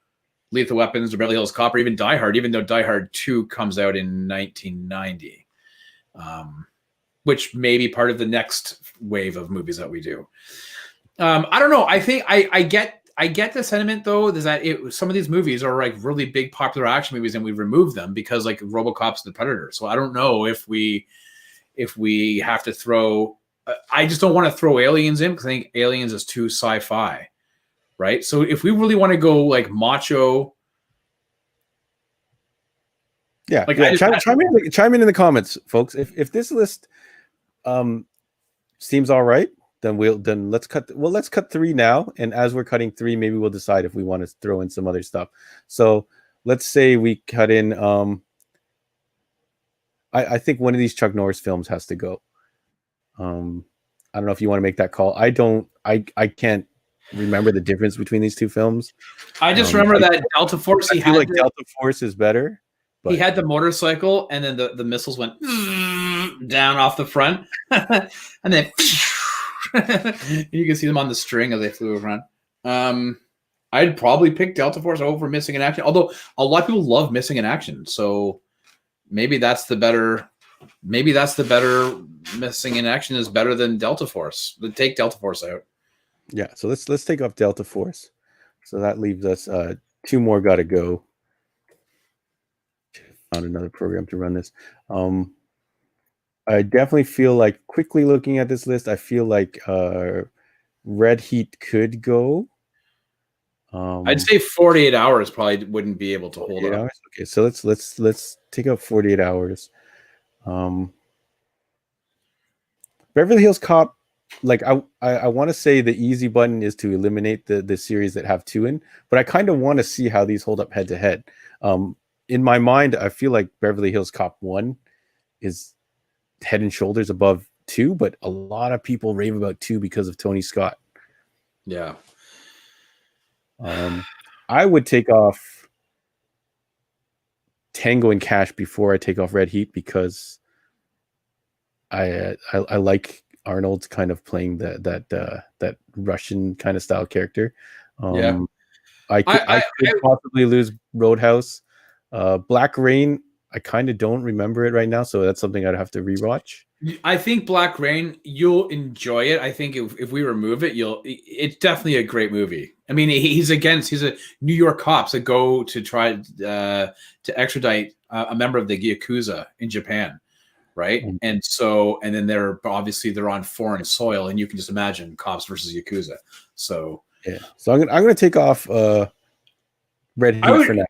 Lethal Weapons or Beverly Hills Cop or even Die Hard, even though Die Hard 2 comes out in 1990, which may be part of the next wave of movies that we do. I don't know. I think I get the sentiment though, is that some of these movies are like really big popular action movies, and we remove them because like RoboCop's the Predator. So I don't know if we have to throw. I just don't want to throw Aliens in because I think Aliens is too sci-fi, right? So if we really want to go like macho, chime in the comments, folks. If this list seems all right. Then let's cut 3 now, and as we're cutting 3, maybe we'll decide if we want to throw in some other stuff. So let's say we cut in. I think one of these Chuck Norris films has to go. I don't know if you want to make that call. I don't. I can't remember the difference between these two films. I just remember that Delta Force. I feel like Delta Force is better. But he had the motorcycle, and then the missiles went down off the front, and then. You can see them on the string as they flew around. I'd probably pick Delta Force over Missing in Action, although a lot of people love Missing in Action. So maybe that's the better. Missing in Action is better than Delta Force. Take Delta Force out. Yeah. So let's take off Delta Force. So that leaves us 2 more. Got to go. Found another program to run this. I definitely feel like, quickly looking at this list, I feel like Red Heat could go. I'd say 48 hours probably wouldn't be able to hold up. Hours? Okay, so let's take out 48 hours. Beverly Hills Cop, like I want to say the easy button is to eliminate the series that have 2 in, but I kind of want to see how these hold up head to head. In my mind, I feel like Beverly Hills Cop 1 is head and shoulders above 2, but a lot of people rave about 2 because of Tony Scott. Yeah. I would take off Tango and Cash before I take off Red Heat, because I like Arnold kind of playing that Russian kind of style character. I could possibly lose Roadhouse. Black Rain, I kind of don't remember it right now, so that's something I'd have to rewatch. I think Black Rain, you'll enjoy it. I think if we remove it, it's definitely a great movie. I mean, he's a New York cops that go to try to extradite a member of the Yakuza in Japan, right? Mm-hmm. And then they're on foreign soil, and you can just imagine cops versus Yakuza. So yeah, so I'm gonna take off Red Heat for now.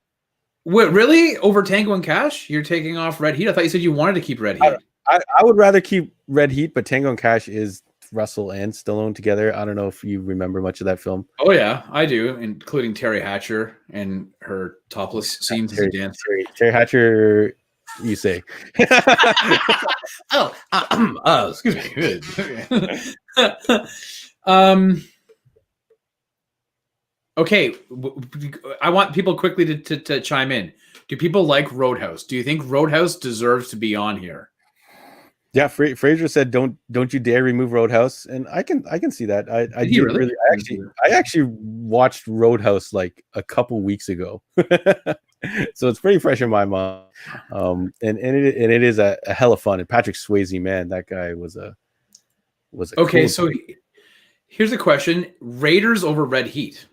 What, really? Over Tango and Cash? You're taking off Red Heat? I thought you said you wanted to keep Red Heat. I would rather keep Red Heat, but Tango and Cash is Russell and Stallone together. I don't know if you remember much of that film. Oh, yeah, I do, including Terry Hatcher and her topless scenes as a dancer. Terry Hatcher, you say. Excuse me. Okay, I want people quickly to chime in. Do people like Roadhouse? Do you think Roadhouse deserves to be on here? Yeah, Fraser said, "Don't you dare remove Roadhouse," and I can see that. I actually watched Roadhouse like a couple weeks ago, so it's pretty fresh in my mind. And it is a hell of fun. And Patrick Swayze, man, that guy was a okay. Cool so here's a question: Raiders over Red Heat?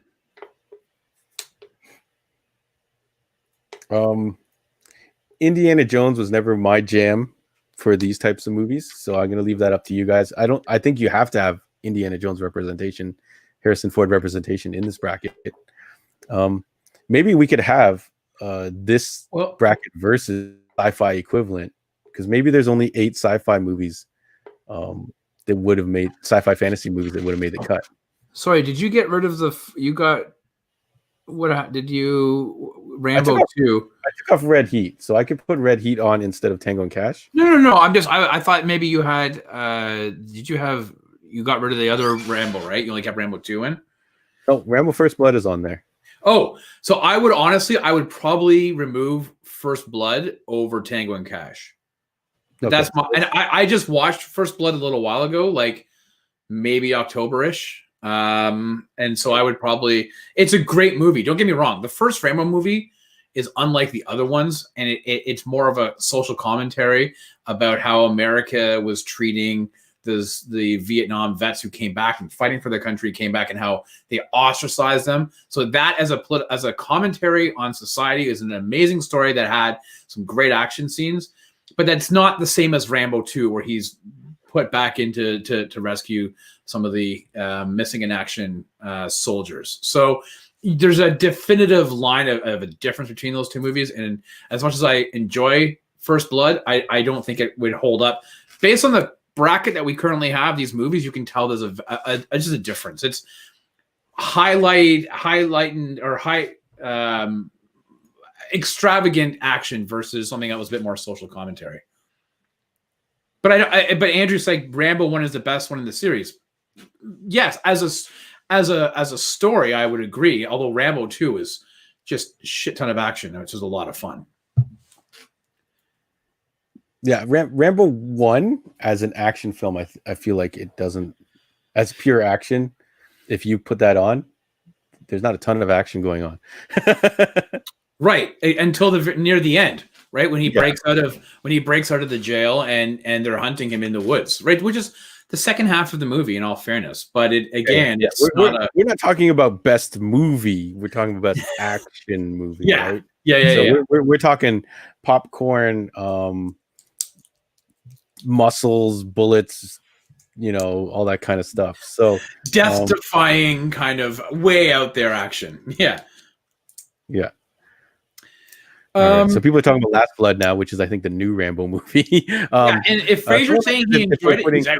Indiana Jones was never my jam for these types of movies, so I'm gonna leave that up to you guys. I think you have to have Indiana Jones representation, Harrison Ford representation in this bracket. Maybe we could have this bracket versus sci-fi equivalent, because maybe there's only 8 sci-fi movies that would have made sci-fi fantasy movies that would have made the cut. Sorry, did you get rid of you got what did you Rambo 2? I took off Red Heat, so I could put Red Heat on instead of Tango and Cash. No. I thought maybe you had you got rid of the other Rambo, right? You only kept Rambo 2 in? No, Rambo First Blood is on there. Oh, so I would probably remove First Blood over Tango and Cash. Okay. That's and I just watched First Blood a little while ago, like maybe October-ish. And so I would it's a great movie. Don't get me wrong. The first Rambo movie is unlike the other ones. And it's more of a social commentary about how America was treating the Vietnam vets who came back and fighting for their country came back and how they ostracized them. So that as a commentary on society is an amazing story that had some great action scenes, but that's not the same as Rambo 2, where he's put back into to rescue some of the missing in action soldiers. So there's a definitive line of a difference between those two movies. And as much as I enjoy First Blood, I don't think it would hold up. Based on the bracket that we currently have, these movies, you can tell there's just a difference. It's highlighting or extravagant action versus something that was a bit more social commentary. But but Andrew's like Rambo 1 is the best one in the series. Yes, as a story, I would agree. Although Rambo 2 is just a shit ton of action, which is a lot of fun. Yeah, Rambo 1 as an action film, I feel like it doesn't, as pure action, if you put that on, there's not a ton of action going on. Right, until near the end, right? When he breaks out of the jail and they're hunting him in the woods, right? Which is the second half of the movie, in all fairness. But we're not talking about best movie. We're talking about best action movie. Yeah, right? Yeah. We're talking popcorn, muscles, bullets, all that kind of stuff. So death-defying kind of way out there action. Yeah. Right. So people are talking about Last Blood now, which is I think the new Rambo movie. And if Fraser's saying he enjoyed it,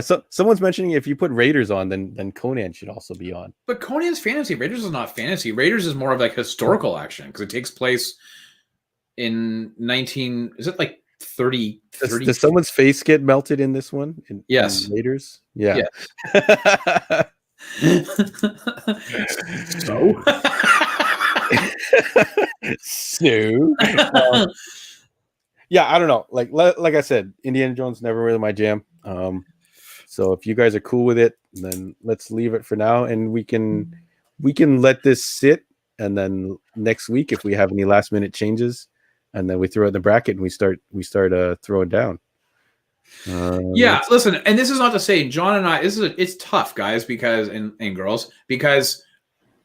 so someone's mentioning if you put Raiders on, then Conan should also be on. But Conan's fantasy. Raiders is not fantasy. Raiders is more of like historical action because it takes place in 19. Is it like 30? Does someone's face get melted in this one? Yes. In Raiders. Yeah. So. I don't know. Like I said, Indiana Jones never really my jam. So if you guys are cool with it, then let's leave it for now, and we can let this sit, and then next week if we have any last minute changes, and then we throw it in the bracket and we start throwing down. Listen, and this is not to say John and I. It's tough, guys, because and girls, because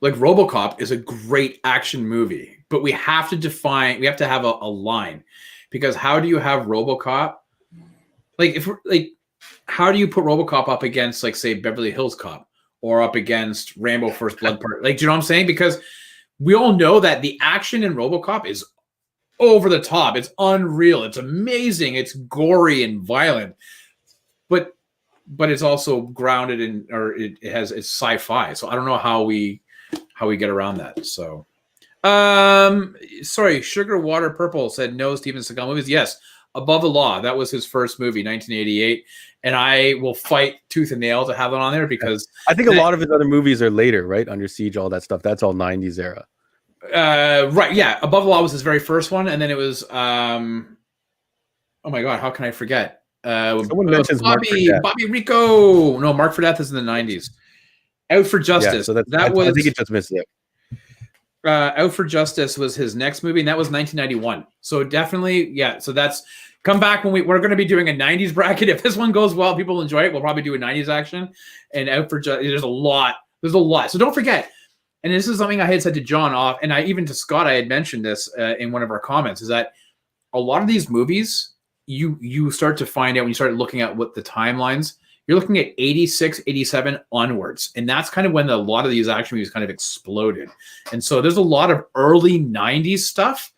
like RoboCop is a great action movie, but we have to have a line, because how do you have RoboCop? How do you put RoboCop up against, like, say, Beverly Hills Cop or up against Rambo First Blood Part? Like, do you know what I'm saying? Because we all know that the action in RoboCop is over the top. It's unreal. It's amazing. It's gory and violent, but it's also grounded in, or it's sci-fi. So I don't know how we get around that. So, sorry, Sugar Water Purple said no Steven Seagal movies. Yes, Above the Law. That was his first movie, 1988. And I will fight tooth and nail to have it on there, because I think a lot of his other movies are later, right? Under Siege, all that stuff. That's all 90s era. Right. Yeah. Above the Law was his very first one. And then it was, oh my God, how can I forget? Someone mentions Bobby Rico. No, Mark for Death is in the 90s. Out for Justice. Yeah, so I think it just missed it. Out for Justice was his next movie, and that was 1991. So definitely, yeah. So that's come back when we're going to be doing a 90s bracket. If this one goes well, people enjoy it, we'll probably do a 90s action. And Out for Justice, there's a lot. So don't forget. and this is something I had said to John off, and I even to Scott, I had mentioned this in one of our comments, is that a lot of these movies, you start to find out when you start looking at what the timelines, you're looking at 86, 87 onwards. And that's kind of when a lot of these action movies kind of exploded. And so there's a lot of early 90s stuff.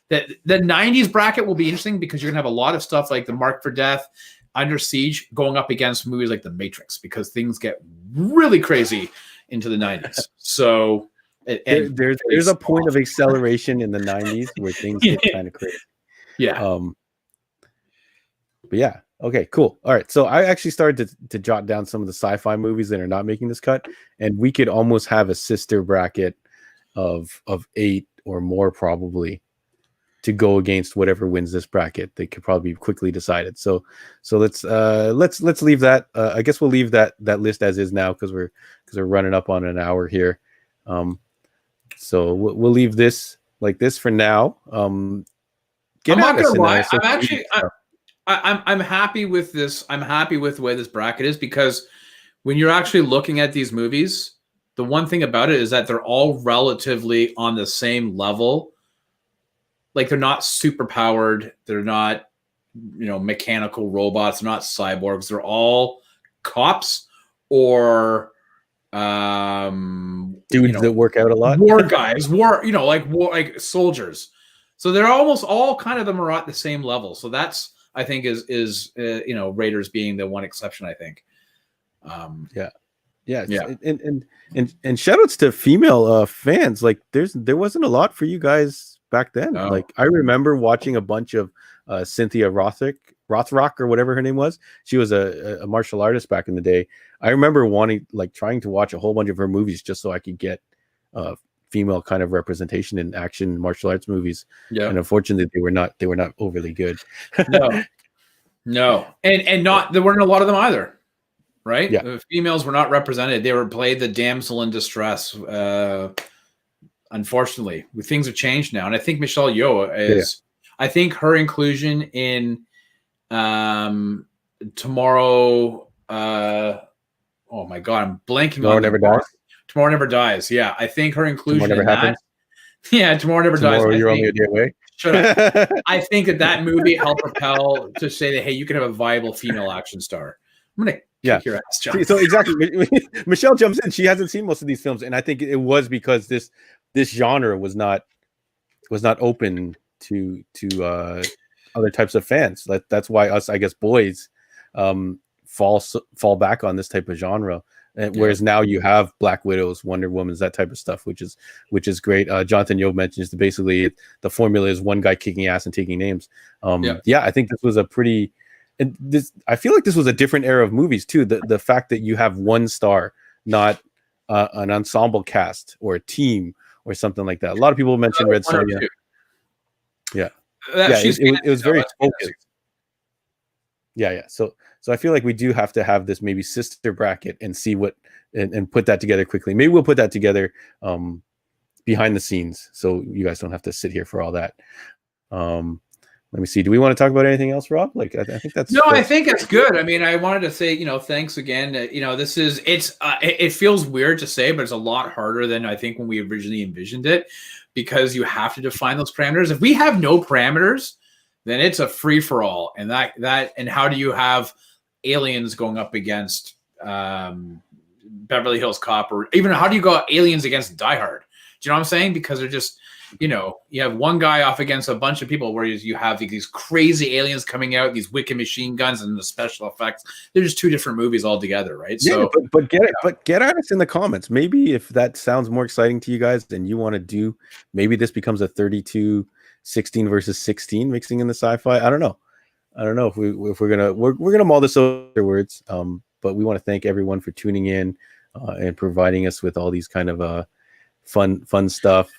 That the 90s bracket will be interesting because you're going to have a lot of stuff like The Mark for Death, Under Siege, going up against movies like The Matrix, because things get really crazy into the 90s. So there's a point of acceleration in the 90s where things get kind of crazy. Yeah. But yeah. Okay, cool. All right. So I actually started to jot down some of the sci-fi movies that are not making this cut, and we could almost have a sister bracket of 8 or more probably to go against whatever wins this bracket. They could probably be quickly decided. So let's leave that. I guess we'll leave that list as is now because we're running up on an hour here. So we'll leave this like this for now. I'm not gonna lie. I'm happy with this. I'm happy with the way this bracket is, because when you're actually looking at these movies, the one thing about it is that they're all relatively on the same level. Like, they're not super powered. They're not, mechanical robots. They're not cyborgs. They're all cops or dudes that work out a lot. War guys, like soldiers. So they're almost all kind of them are at the same level. So that's, I think, is Raiders being the one exception, I think. Yeah. And shout outs to female fans. Like, there wasn't a lot for you guys back then. No. Like, I remember watching a bunch of Cynthia Rothrock or whatever her name was. She was a martial artist back in the day. I remember trying to watch a whole bunch of her movies just so I could get female kind of representation in action martial arts movies. Yeah. And unfortunately they were not overly good. No. And there weren't a lot of them either. Right? Yeah. The females were not represented. They were played the damsel in distress. Unfortunately, things have changed now. And I think Michelle Yeoh is, I think her inclusion in Tomorrow, oh my God, I'm blanking Tomorrow on Never Dies. Tomorrow Never Dies. Yeah. I think her inclusion Tomorrow Never Happens. Yeah, Tomorrow Never Dies. You're only a day away. Shut up. I think that movie helped propel to say that, hey, you can have a viable female action star. I'm going to kick your ass, John. So exactly. Michelle jumps in. She hasn't seen most of these films. And I think it was because this genre was not open to other types of fans. That's why us, I guess, boys fall back on this type of genre. And whereas now you have Black Widows, Wonder Womans, that type of stuff, which is great. Jonathan Yeoh mentions that basically the formula is one guy kicking ass and taking names. I think this was a pretty, and I feel like this was a different era of movies too. The fact that you have one star, not an ensemble cast or a team or something like that. A lot of people mentioned Red Sonja. Yeah, it was very focused. Yeah. So I feel like we do have to have this maybe sister bracket and see what and put that together quickly. Maybe we'll put that together behind the scenes, so you guys don't have to sit here for all that. Let me see. Do we want to talk about anything else, Rob? Like, I think that's I think it's good. I mean, I wanted to say, thanks again. It feels weird to say, but it's a lot harder than I think when we originally envisioned it, because you have to define those parameters. If we have no parameters, then it's a free for all. And and how do you have Aliens going up against Beverly Hills Cop, or even how do you go Aliens against Die Hard? Do you know what I'm saying? Because they're just, you have one guy off against a bunch of people, whereas you have these crazy aliens coming out, these wicked machine guns and the special effects. They're just two different movies altogether, right? Yeah, but get at us in the comments. Maybe if that sounds more exciting to you guys than you want to do, maybe this becomes a 32-16 versus 16 mixing in the sci-fi. I don't know if we're gonna mull this afterwards. But we want to thank everyone for tuning in and providing us with all these kind of fun stuff.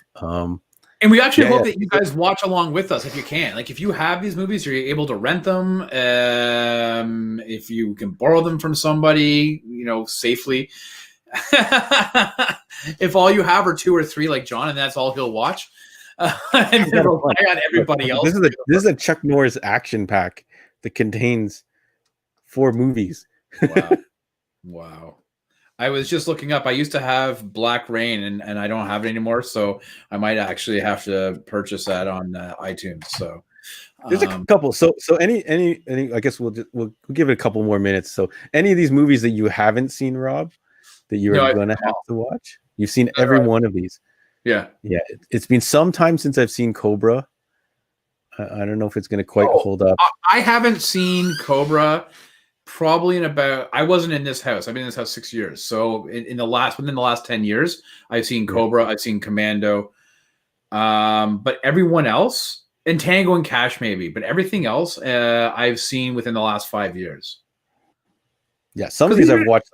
And we actually hope that you guys watch along with us if you can. Like, if you have these movies, you're able to rent them. If you can borrow them from somebody, safely. If all you have are 2 or 3, like John, and that's all he'll watch, and then rely on everybody else. This is a Chuck Norris action pack that contains 4 movies. Wow. I was just looking up. I used to have Black Rain, and I don't have it anymore. So I might actually have to purchase that on iTunes. So there's a couple. So any. I guess we'll give it a couple more minutes. So any of these movies that you haven't seen, Rob, that you're going to have to watch? You've seen every one of these. Yeah. It's been some time since I've seen Cobra. I don't know if it's going to quite hold up. I haven't seen Cobra. Probably in about, I wasn't in this house. I've been in this house 6 years. So within the last 10 years, I've seen Cobra, I've seen Commando. But everyone else, and Tango and Cash maybe, but everything else I've seen within the last 5 years. Yeah, some of these I've watched.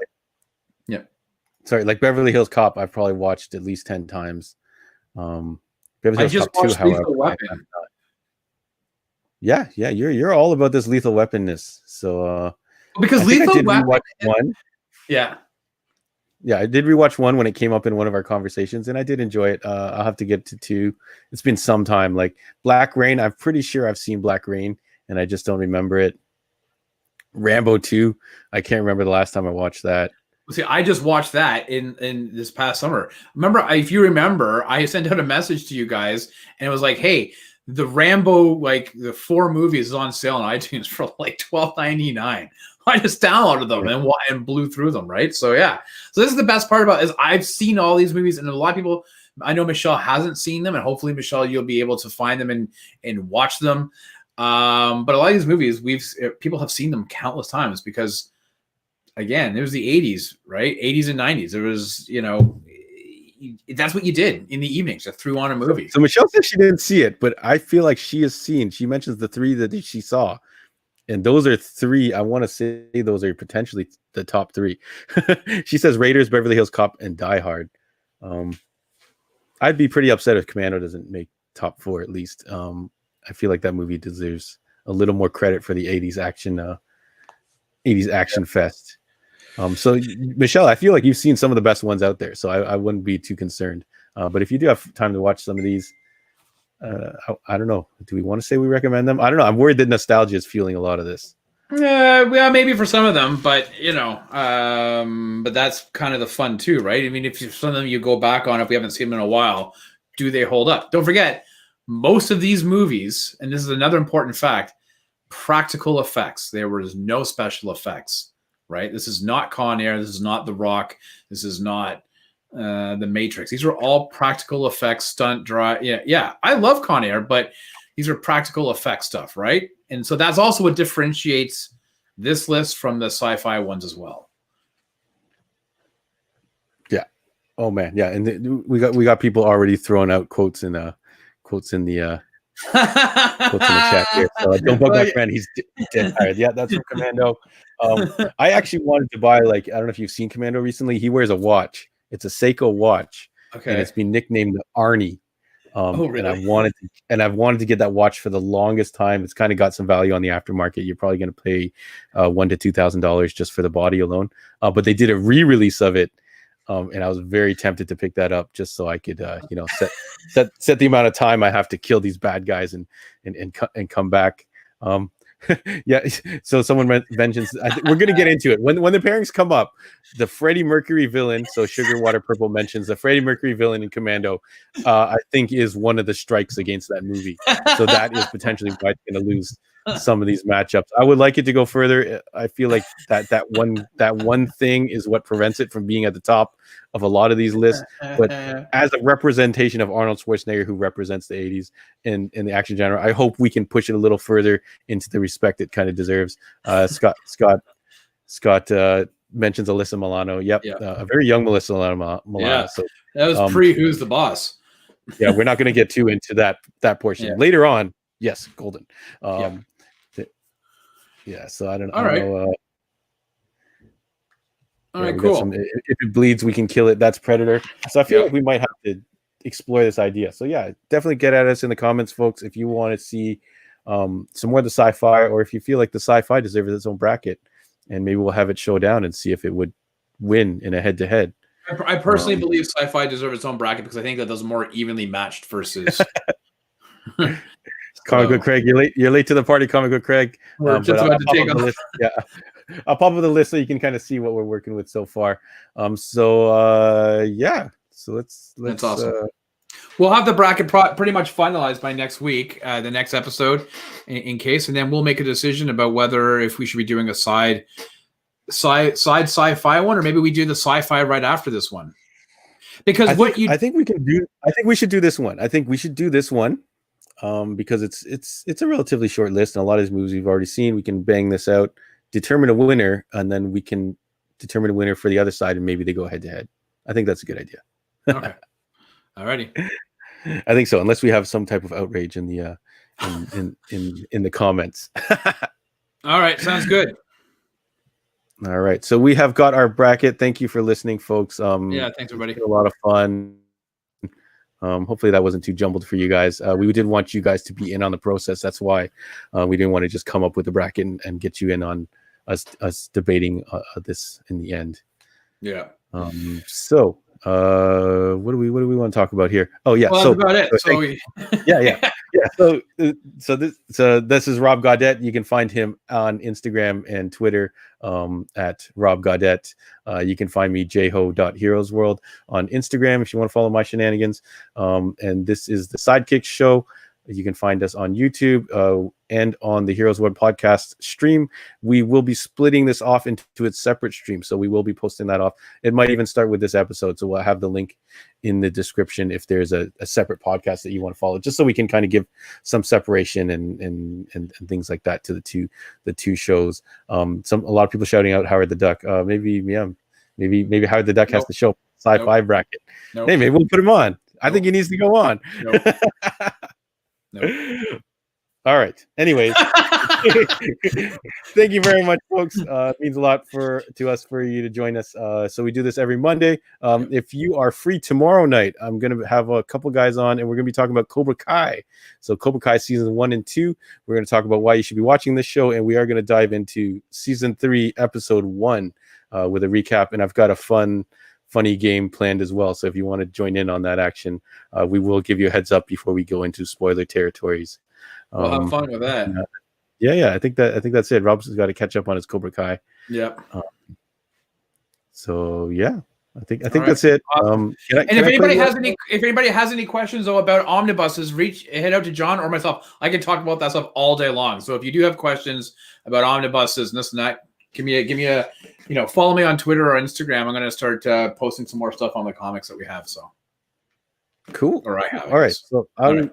Like Beverly Hills Cop, I've probably watched at least 10 times. Beverly Hills Cop 2, however. Yeah, you're all about this Lethal Weaponness. So because Lethal Weapon one. Yeah, I did rewatch one when it came up in one of our conversations, and I did enjoy it. I'll have to get to 2. It's been some time. Like Black Rain, I'm pretty sure I've seen Black Rain, and I just don't remember it. Rambo 2, I can't remember the last time I watched that. See, I just watched that in this past summer. Remember, if you remember, I sent out a message to you guys, and it was like, hey, the Rambo, like the 4 movies is on sale on iTunes for like $12.99. I just downloaded them and blew through them, right? So yeah. So this is the best part about it, is I've seen all these movies, and a lot of people, I know Michelle hasn't seen them, and hopefully Michelle, you'll be able to find them and watch them. But a lot of these movies, people have seen them countless times because, again, it was the 80s, right? 80s and 90s. It was, that's what you did in the evenings. You threw on a movie. So Michelle said she didn't see it, but I feel like she has seen. She mentions the 3 that she saw, and those are 3. I want to say those are potentially the top 3. She says Raiders, Beverly Hills Cop, and Die Hard. I'd be pretty upset if Commando doesn't make top 4 at least. I feel like that movie deserves a little more credit for the 80s action fest. So Michelle, I feel like you've seen some of the best ones out there, so I wouldn't be too concerned. But if you do have time to watch some of these, I don't know. Do we want to say we recommend them? I don't know. I'm worried that nostalgia is fueling a lot of this. Yeah, maybe for some of them, but but that's kind of the fun too, right? I mean, if some of them you go back on, if we haven't seen them in a while, do they hold up? Don't forget, most of these movies, and this is another important fact, practical effects. There was no special effects. Right? This is not Con Air. This is not The Rock. This is not The Matrix. These are all practical effects, stunt drive. Yeah. I love Con Air, but these are practical effect stuff, right? And so that's also what differentiates this list from the sci-fi ones as well. Yeah. Oh man. Yeah. And we got people already throwing out quotes in the quotes in the chat here. So don't bug my friend. He's dead tired. Yeah, that's from Commando. I actually wanted to buy, like, I don't know if you've seen Commando recently. He wears a watch. It's a Seiko watch. Okay. And it's been nicknamed the Arnie. Really? And I've wanted to get that watch for the longest time. It's kind of got some value on the aftermarket. You're probably going to pay $1,000 to $2,000 just for the body alone. But they did a re-release of it. And I was very tempted to pick that up just so I could, set the amount of time I have to kill these bad guys and come back. Yeah. So someone mentions, we're going to get into it when the pairings come up. The Freddie Mercury villain. So Sugar Water Purple mentions the Freddie Mercury villain in Commando. I think is one of the strikes against that movie. So that is potentially why it's going to lose some of these matchups. I would like it to go further. I feel like that one thing is what prevents it from being at the top of a lot of these lists. But as a representation of Arnold Schwarzenegger, who represents the 80s in the action genre, I hope we can push it a little further into the respect it kind of deserves. Scott mentions Alyssa Milano. Yep. A very young Melissa Milano. Yeah. So that was pre Who's the Boss. Yeah, we're not going to get too into that portion. Yeah. Later on, yes, Golden. Yeah, so I don't know. All right. All right, cool. If it bleeds, we can kill it. That's Predator. So I feel like we might have to explore this idea. So yeah, definitely get at us in the comments, folks, if you want to see some more of the sci-fi, or if you feel like the sci-fi deserves its own bracket, and maybe we'll have it show down and see if it would win in a head-to-head. I personally believe sci-fi deserves its own bracket because I think that those are more evenly matched versus. Comic Book Craig, you're late to the party, Comic Book Craig. We're just about to take off. Yeah. I'll pop up the list so you can kind of see what we're working with so far. Yeah. So let's. That's awesome. We'll have the bracket pretty much finalized by next week, the next episode, in case, and then we'll make a decision about whether if we should be doing a side sci-fi one, or maybe we do the sci-fi right after this one. Because I think we should do this one. I think we should do this one. Because it's a relatively short list, and a lot of these movies we've already seen. We can bang this out, determine a winner, and then we can determine a winner for the other side, and maybe they go head to head. I think that's a good idea. Okay, alrighty. I think so, unless we have some type of outrage in the in the comments. All right, sounds good. All right, so we have got our bracket. Thank you for listening, folks. Yeah, thanks everybody. A lot of fun. Hopefully that wasn't too jumbled for you guys. We did want you guys to be in on the process. That's why we didn't want to just come up with a bracket and get you in on us debating this in the end. Yeah. So what do we want to talk about here? Oh yeah, well, that's about it. Yeah. So this is Rob Gaudette. You can find him on Instagram and Twitter at Rob Gaudette. You can find me jho.heroesworld on Instagram if you want to follow my shenanigans. And this is the Sidekick Show. You can find us on YouTube and on the Heroes World podcast stream. We will be splitting this off into its separate stream, so we will be posting that off. It might even start with this episode, so we'll have the link in the description if there's a separate podcast that you want to follow, just so we can kind of give some separation and things like that to the two shows. A lot of people shouting out Howard the Duck. Maybe Howard the Duck has to show sci-fi bracket. Hey, maybe we'll put him on. I think he needs to go on. Nope. All right. Anyways, thank you very much, folks. It means a lot to us for you to join us. So we do this every Monday. If you are free tomorrow night, I'm going to have a couple guys on, and we're going to be talking about Cobra Kai. So Cobra Kai season 1 and 2. We're going to talk about why you should be watching this show, and we are going to dive into season 3, episode 1, with a recap. And I've got a funny game planned as well. So if you want to join in on that action, we will give you a heads up before we go into spoiler territories. We'll have fun with that. Yeah. I think that's it. Rob's got to catch up on his Cobra Kai. Yeah. So yeah, I think that's it. Awesome. If anybody has any questions though about omnibuses, head out to John or myself. I can talk about that stuff all day long. So if you do have questions about omnibuses and this and that, give me a follow me on Twitter or Instagram. I'm going to start posting some more stuff on the comics that we have. So cool. Or I have. All right. So I'm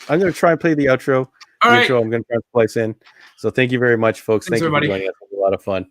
going to try and play the outro. All right. Intro I'm going to try to place in. So thank you very much, folks. Thank you for everybody. joining us. It was a lot of fun.